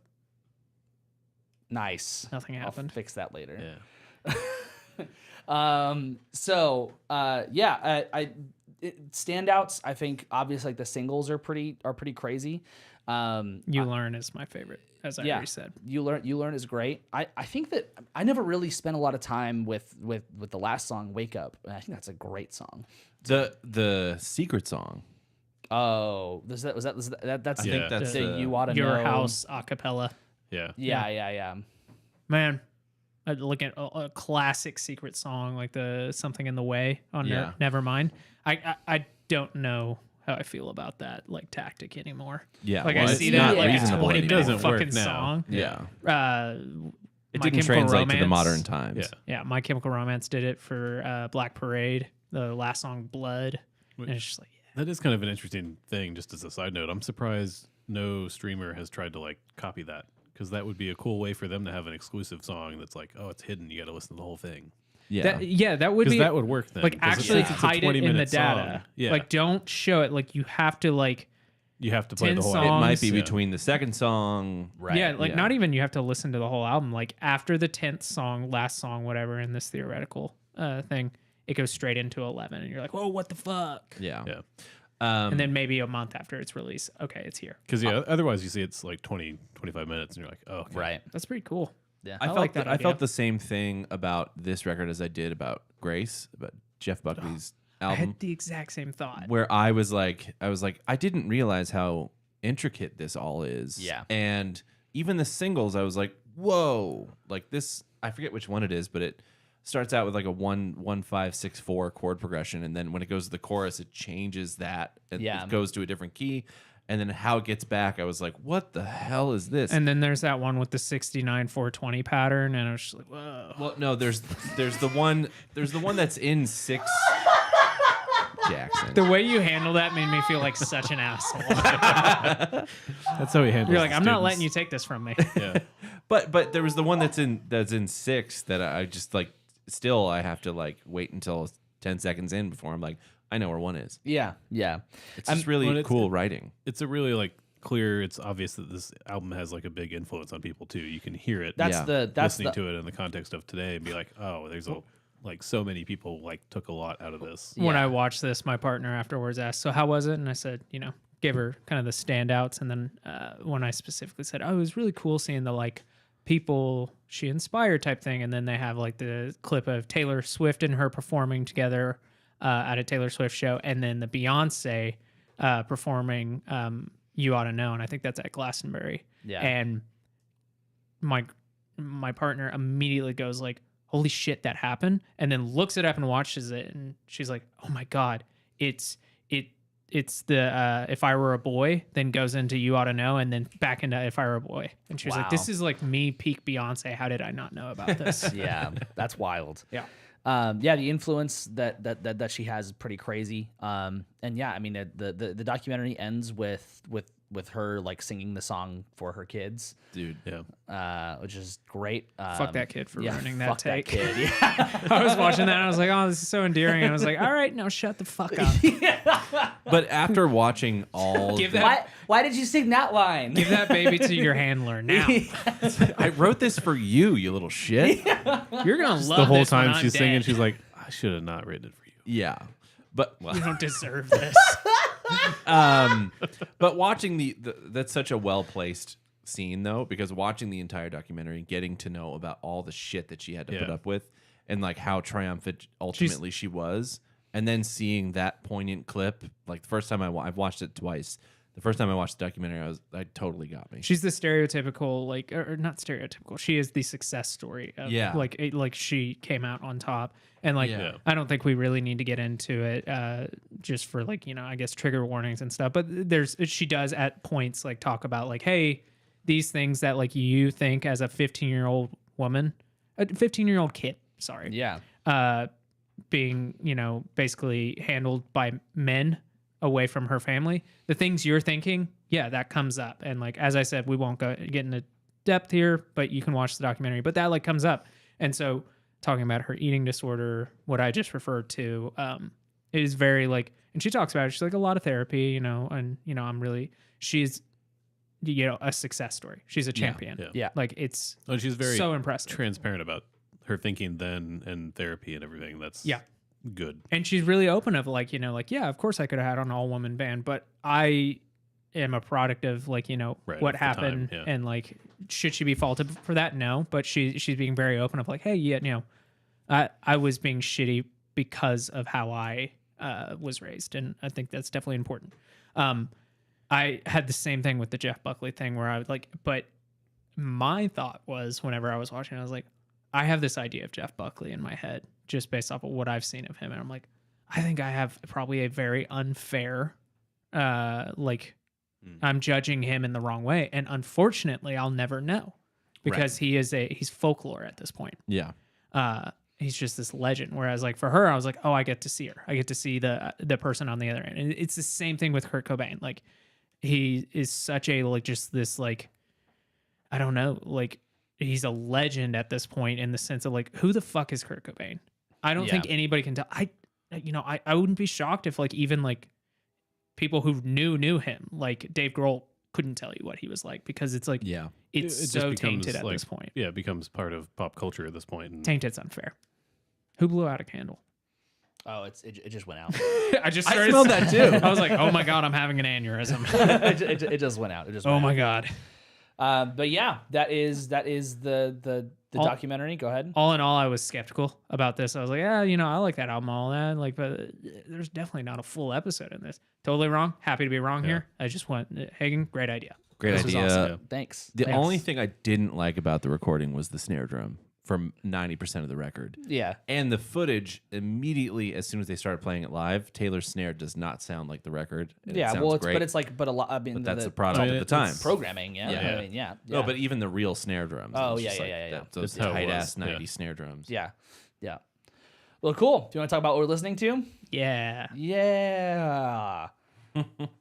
Nice. Nothing I'll happened. fix that later. Yeah. Standouts. I think obviously like the singles are pretty crazy. You Learn is my favorite, as I already said. You learn is great. I think that I never really spent a lot of time with the last song, Wake Up. And I think that's a great song. The secret song. Oh, that's I think that's the You Oughta Your Know. House a cappella. Yeah. Yeah. Man, I look at a classic secret song like the Something in the Way on Yeah. Nevermind. I don't know how I feel about that like tactic anymore. Yeah. Like well, I it's see not that like reasonable 20 anymore. minute doesn't work fucking now. song. Yeah. It It My didn't Chemical translate to the Romance- modern times. Yeah. Yeah, My Chemical Romance did it for Black Parade, the last song Blood. And it's just like, That is kind of an interesting thing, just as a side note. I'm surprised no streamer has tried to like copy that, because that would be a cool way for them to have an exclusive song that's like, oh, it's hidden. You got to listen to the whole thing. Yeah. that would Because be that would work then. like 'cause actually it's a hide it in the 20-minute data. song. Yeah. Like don't show it. Like you have to like you have to play 10 the whole songs. It album. might be Yeah. between the second song. Right. yeah, like Yeah. not even you have to listen to the whole album. Like after the 10th song, last song, whatever in this theoretical thing, it goes straight into 11, and you're like, whoa, what the fuck? Yeah. Yeah. And then maybe a month after its release, okay, it's here. Because otherwise you see it's like 20, 25 minutes, and you're like, oh, okay. Right. That's pretty cool. Yeah. I like that I idea. felt the same thing about this record as I did about Grace, about Jeff Buckley's I album, had the exact same thought. where I was like, I didn't realize how intricate this all is. Yeah. And even the singles, I was like, whoa, like this. I forget which one it is, but it starts out with like a 1-1-5-6-4 chord progression, and then when it goes to the chorus, it changes that. And Yeah. it goes to a different key. And then how it gets back, I was like, what the hell is this? And then there's that one with the 69-420 pattern, and I was just like, whoa. Well, no, there's the one that's in 6. Jackson. The way you handle that made me feel like such an asshole. That's how he handles. You're like, the I'm not students. letting you take this from me. Yeah. But there was the one that's in 6 that I just like. Still, I have to like wait until 10 seconds in before I'm like, I know where one is. Yeah. It's just really well, it's- cool writing. It's a really like clear. It's obvious that this album has like a big influence on people too. You can hear it. That's Yeah. listening to it in the context of today and be like, oh, there's like so many people like took a lot out of this. When Yeah. I watched this, my partner afterwards asked, so how was it? And I said, gave her kind of the standouts. And then when I specifically said, oh, it was really cool seeing the like people she inspired type thing. And then they have like the clip of Taylor Swift and her performing together at a Taylor Swift show. And then the Beyonce performing You Oughta Know. And I think that's at Glastonbury. Yeah. And my partner immediately goes like, holy shit, that happened. And then looks it up and watches it. And she's like, oh my God, it's the If I Were a Boy, then goes into You Oughta Know, and then back into If I Were a Boy. And she was like, this Wow. is like me peak Beyonce. How did I not know about this? Yeah. That's wild. Yeah. The influence that she has is pretty crazy. And yeah, I mean the documentary ends with her like singing the song for her kids, Dude. Yeah. which is great. Fuck that kid for ruining that fuck take. That kid. Yeah. I was watching that and I was like, oh, this is so endearing. And I was like, all right, now shut the fuck up. But after watting all Give the- that- Why did you sing that line? Give that baby to your handler now. I wrote this for you, you little shit. You're going to love The whole this when time I'm she's singing, dead. she's like, I should have not written it for you. Yeah. But well, You don't deserve this. but watching that's such a well-placed scene though, because watching the entire documentary and getting to know about all the shit that she had to put up with, and like how triumphant ultimately she was, and then seeing that poignant clip, like the first time I've watched it twice. The first time I watched the documentary, I totally got me. She's the stereotypical, like, or not stereotypical. She is the success story. Of, like she came out on top, and like, I don't think we really need to get into it, just for like, I guess trigger warnings and stuff. But she does at points like talk about like, hey, these things that like you think as a 15-year-old woman, a 15-year-old kid, sorry, being basically handled by men away from her family, the things you're thinking, that comes up. And like, as I said, we won't get into depth here, but you can watch the documentary, but that like comes up. And so talking about her eating disorder, what I just referred to, is very like, and she talks about it, she's like a lot of therapy, and she's a success story. She's a champion. Like it's she's very so impressive, transparent about her thinking then and therapy and everything. That's good. And she's really open of like, of course I could have had an all woman band, but I am a product of like, what happened and like, should she be faulted for that? No, but she's being very open of like, hey, I was being shitty because of how I was raised. And I think that's definitely important. I had the same thing with the Jeff Buckley thing where I was like, but my thought was whenever I was watching, I was like, I have this idea of Jeff Buckley in my head just based off of what I've seen of him. And I'm like, I think I have probably a very unfair, I'm judging him in the wrong way. And unfortunately, I'll never know because he's folklore at this point. Yeah. He's just this legend. Whereas like for her, I was like, oh, I get to see her. I get to see the person on the other end. And it's the same thing with Kurt Cobain. Like he is such a, like, just this, like, I don't know, like he's a legend at this point in the sense of like, who the fuck is Kurt Cobain? I don't think anybody can tell. I wouldn't be shocked if like even like people who knew him, like Dave Grohl, couldn't tell you what he was like because it's like it's it so just tainted at like, this point. Yeah, it becomes part of pop culture at this point. And tainted's unfair. Who blew out a candle? Oh, it just went out. I smelled that too. I was like, oh my god, I'm having an aneurysm. it just went out. Oh my god. But yeah, that is the documentary. Go ahead. All in all, I was skeptical about this. I was like, I like that album, all that. Like, but there's definitely not a full episode in this. Totally wrong. Happy to be wrong here. I just went, Hagen, great idea. Great this idea. Was awesome. Thanks. The only thing I didn't like about the recording was the snare drum from 90% of the record. Yeah. And the footage immediately, as soon as they started playing it live, Taylor's snare does not sound like the record. Yeah, well, but a lot. I mean, but that's the product at the time. Programming, I mean, No, but even the real snare drums. Oh, yeah. Those tight ass 90s snare drums. Yeah. Well, cool. Do you want to talk about what we're listening to? Yeah.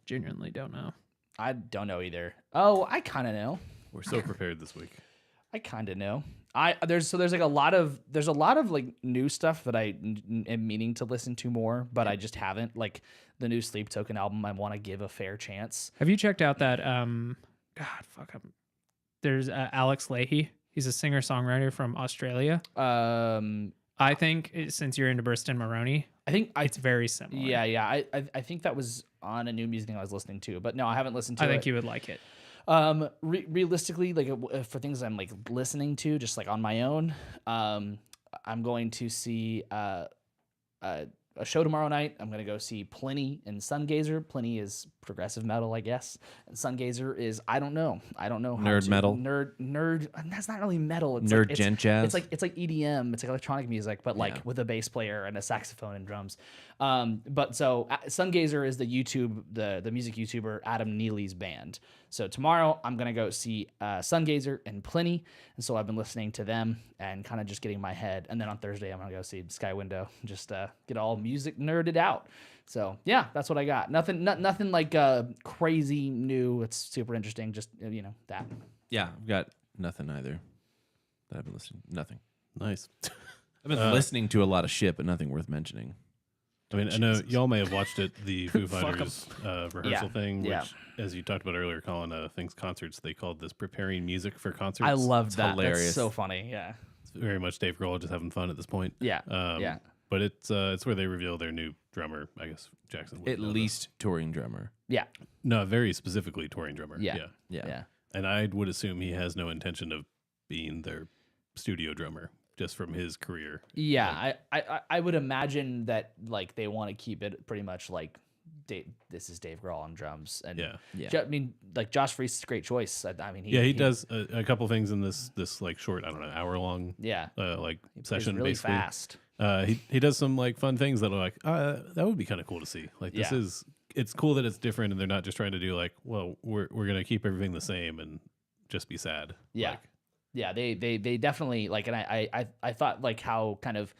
Genuinely don't know. I don't know either. Oh, I kind of know. We're so prepared this week. I kind of know. There's like a lot of like new stuff that I am meaning to listen to more, but I just haven't. Like the new Sleep Token album, I want to give a fair chance. Have you checked out that there's Alex Leahy. He's a singer-songwriter from Australia. I think since you're into Burston Maroney, I think it's very similar. Yeah. I think that was on a new music thing I was listening to, but no, I haven't listened to it. I think you would like it. Realistically, like for things I'm like listening to just like on my own, I'm going to see a show tomorrow night. I'm gonna go see Pliny and Sungazer. Pliny is progressive metal, I guess, and Sungazer is I don't know nerd metal. Nerd. That's not really metal. It's nerd like, gent jazz. It's like EDM. It's like electronic music, but like with a bass player and a saxophone and drums. But so Sungazer is the music YouTuber Adam Neely's band. So tomorrow I'm gonna go see Sungazer and Pliny, and so I've been listening to them and kind of just getting my head. And then on Thursday I'm gonna go see Sky Window, just get all music nerded out. So yeah, that's what I got. Nothing like crazy new. It's super interesting. Just that. Yeah, I've got nothing either that I've been listening. Nothing. Nice. I've been listening to a lot of shit, but nothing worth mentioning. I mean, I know y'all may have watched it, the Foo Fighters rehearsal thing, which, as you talked about earlier, Colin, things concerts, they called this preparing music for concerts. I love It's that. hilarious. That's so funny. Yeah. It's very much Dave Grohl just having fun at this point. Yeah. But it's where they reveal their new drummer, I guess Jackson. At least touring drummer. Yeah. No, very specifically touring drummer. Yeah. And I would assume he has no intention of being their studio drummer just from his career. Yeah, I would imagine that like they want to keep it pretty much like this is Dave Grohl on drums, and I mean like Josh Freese is a great choice. I mean, he does a couple things in this like short, I don't know, hour long like session really basically. fast. He does some like fun things that are like that would be kind of cool to see. Like this is it's cool that it's different and they're not just trying to do like, well, we're gonna keep everything the same and just be sad. Yeah. Like, yeah, they definitely like, and I thought like how kind of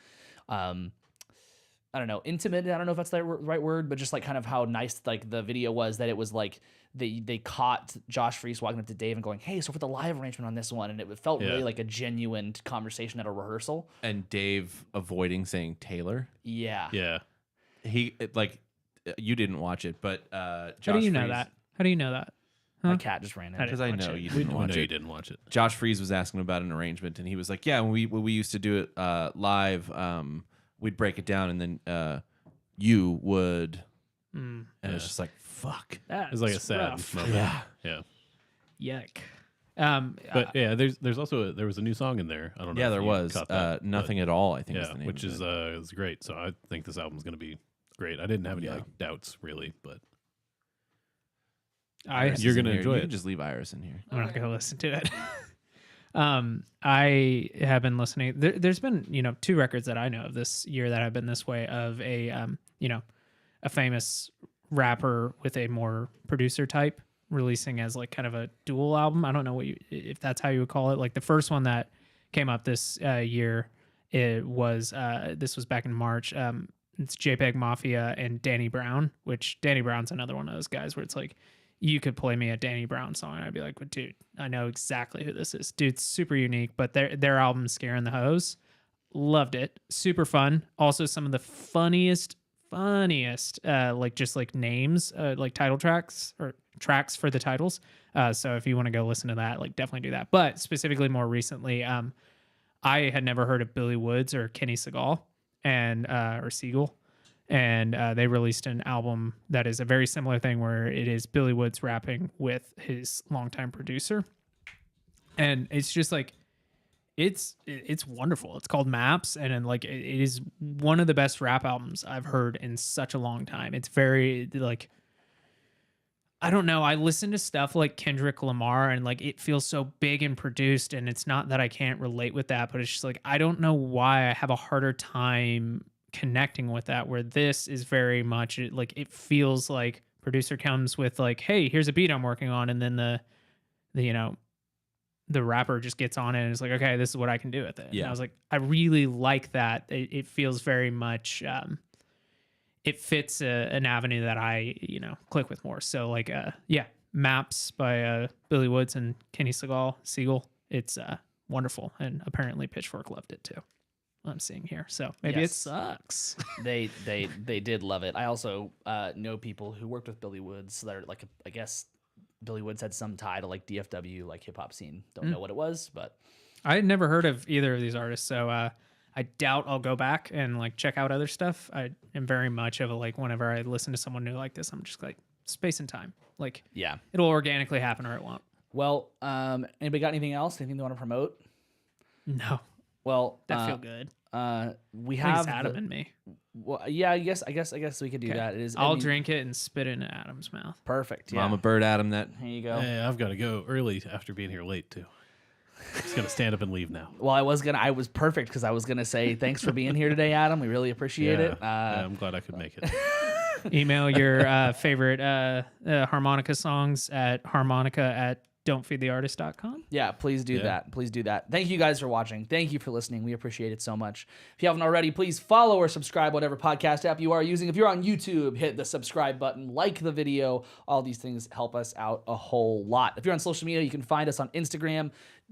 I don't know, intimate, I don't know if that's the right word, but just like kind of how nice like the video was, that it was like they caught Josh Freese walking up to Dave and going, hey, so for the live arrangement on this one, and it felt really like a genuine conversation at a rehearsal. And Dave avoiding saying Taylor. Yeah. He like you didn't watch it, but Josh How do you know Freese, that? How do you know that? My cat just ran in. Because I know you didn't watch it. You didn't watch it. Josh Freese was asking about an arrangement, and he was like, "Yeah, when we used to do it live, we'd break it down, and then you would." And it's just like, "Fuck." It's like a sad moment. Yeah. Yuck. But yeah, there was a new song in there. I don't know. Yeah, if there you was caught that, Nothing at All. I think is the name. which of is it. is great. So I think this album's gonna be great. I didn't have any like doubts really, but Iris you're is in gonna here. enjoy You it. can just leave Iris in here. I'm not going to listen to it. I have been listening. There's been, 2 records that I know of this year that have been this way, of a, a famous rapper with a more producer type releasing as like kind of a dual album. I don't know if that's how you would call it. Like the first one that came up this year, this was back in March. It's JPEG Mafia and Danny Brown, which Danny Brown's another one of those guys where it's like, you could play me a Danny Brown song and I'd be like, well, dude, I know exactly who this is. Dude's super unique, but their album Scaring the Hose, loved it. Super fun. Also some of the funniest, like just like names, like title tracks or tracks for the titles. So if you want to go listen to that, like definitely do that. But specifically more recently, I had never heard of Billy Woods or Kenny Segal or Siegel. And they released an album that is a very similar thing where it is Billy Woods rapping with his longtime producer. And it's just like, it's wonderful. It's called Maps. And then like, it is one of the best rap albums I've heard in such a long time. It's very like, I don't know. I listen to stuff like Kendrick Lamar and like, it feels so big and produced. And it's not that I can't relate with that, but it's just like, I don't know why I have a harder time connecting with that, where this is very much like, it feels like producer comes with like, hey, here's a beat I'm working on, and then the rapper just gets on it and is like, okay, this is what I can do with it. And I was like, I really like that. It feels very much it fits an avenue that I click with more. So like Maps by Billy Woods and Kenny Siegel, it's wonderful, and apparently Pitchfork loved it too. I'm seeing here, so maybe it sucks. They did love it. I also know people who worked with Billy Woods that are like, I guess Billy Woods had some tie to like DFW, like hip hop scene. Don't know what it was, but I had never heard of either of these artists, so I doubt I'll go back and like check out other stuff. I am very much of a like, whenever I listen to someone new like this, I'm just like, space and time. Like, yeah, it'll organically happen or it won't. Well, anybody got anything else? Anything they want to promote? No. Well, that feel good. We have Adam and me. Well, yeah, I guess we could do that. It is. I'll drink it and spit it in Adam's mouth. Perfect. Yeah. Mama Bird, Adam. That. Here you go. Hey, I've got to go early after being here late too. I'm just gonna stand up and leave now. Well, I was perfect because I was gonna say thanks for being here today, Adam. We really appreciate it. Yeah, I'm glad I could make it. Email your favorite harmonica songs at harmonica@don'tfeedtheartist.com. Yeah, please do that. Please do that. Thank you guys for watching. Thank you for listening. We appreciate it so much. If you haven't already, please follow or subscribe whatever podcast app you are using. If you're on YouTube, hit the subscribe button, like the video. All these things help us out a whole lot. If you're on social media, you can find us on Instagram,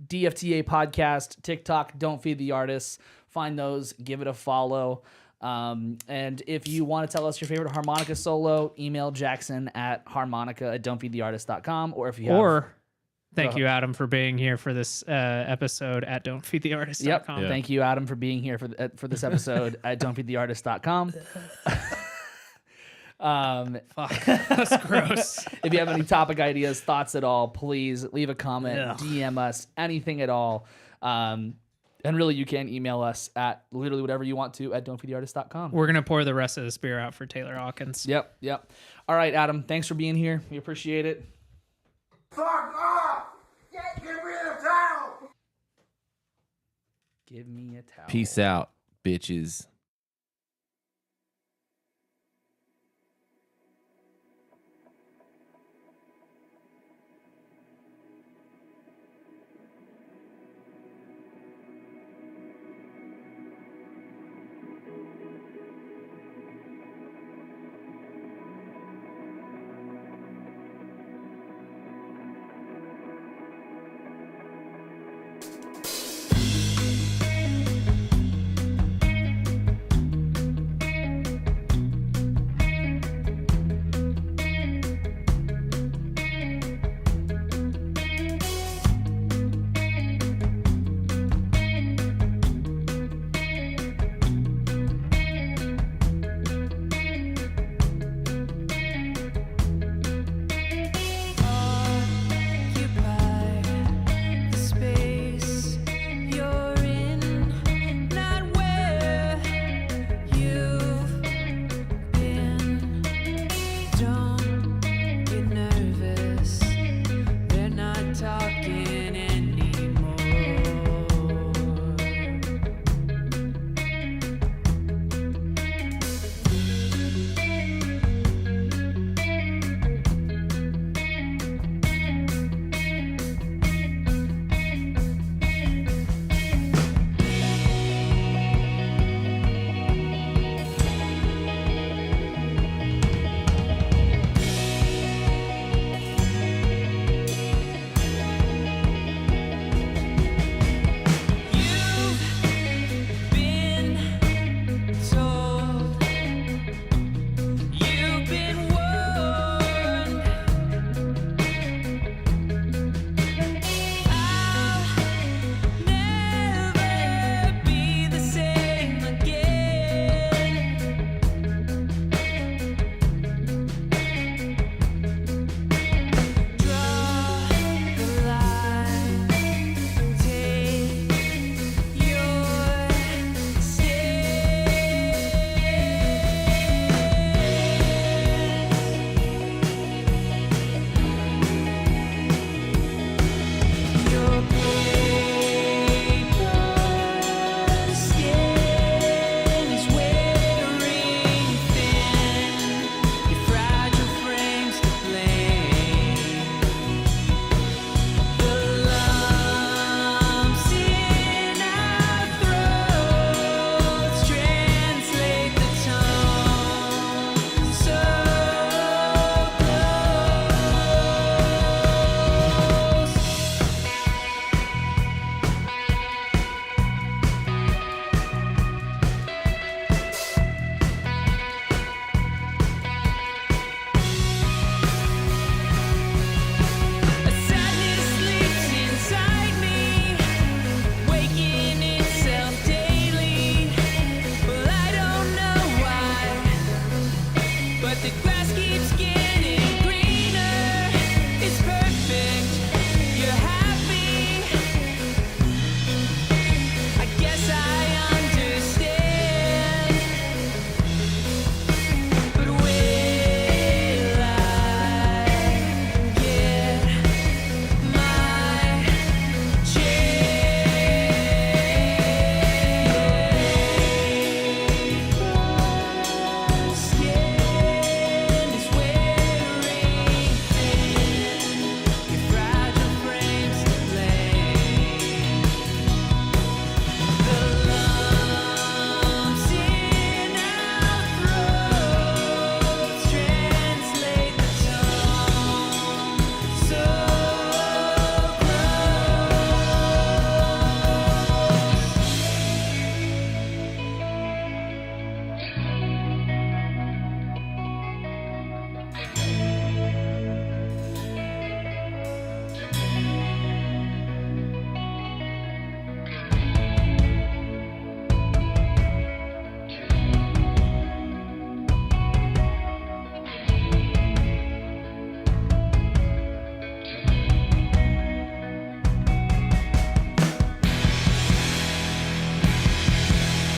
DFTA Podcast, TikTok, Don't Feed the Artists. Find those, give it a follow. And if you want to tell us your favorite harmonica solo, email Jackson at harmonica@don'tfeedtheartist.com. Or if you have... Thank you, Adam, for being here for this episode at don'tfeedtheartist.com. Yep. Yeah. Thank you, Adam, for being here for this episode at don'tfeedtheartist.com. Fuck, that's gross. If you have any topic ideas, thoughts at all, please leave a comment, Ugh. DM us, anything at all. And really, you can email us at literally whatever you want to at don'tfeedtheartist.com. We're gonna pour the rest of this beer out for Taylor Hawkins. Yep. All right, Adam, thanks for being here. We appreciate it. Fuck off! Give me the towel! Give me a towel. Peace out, bitches.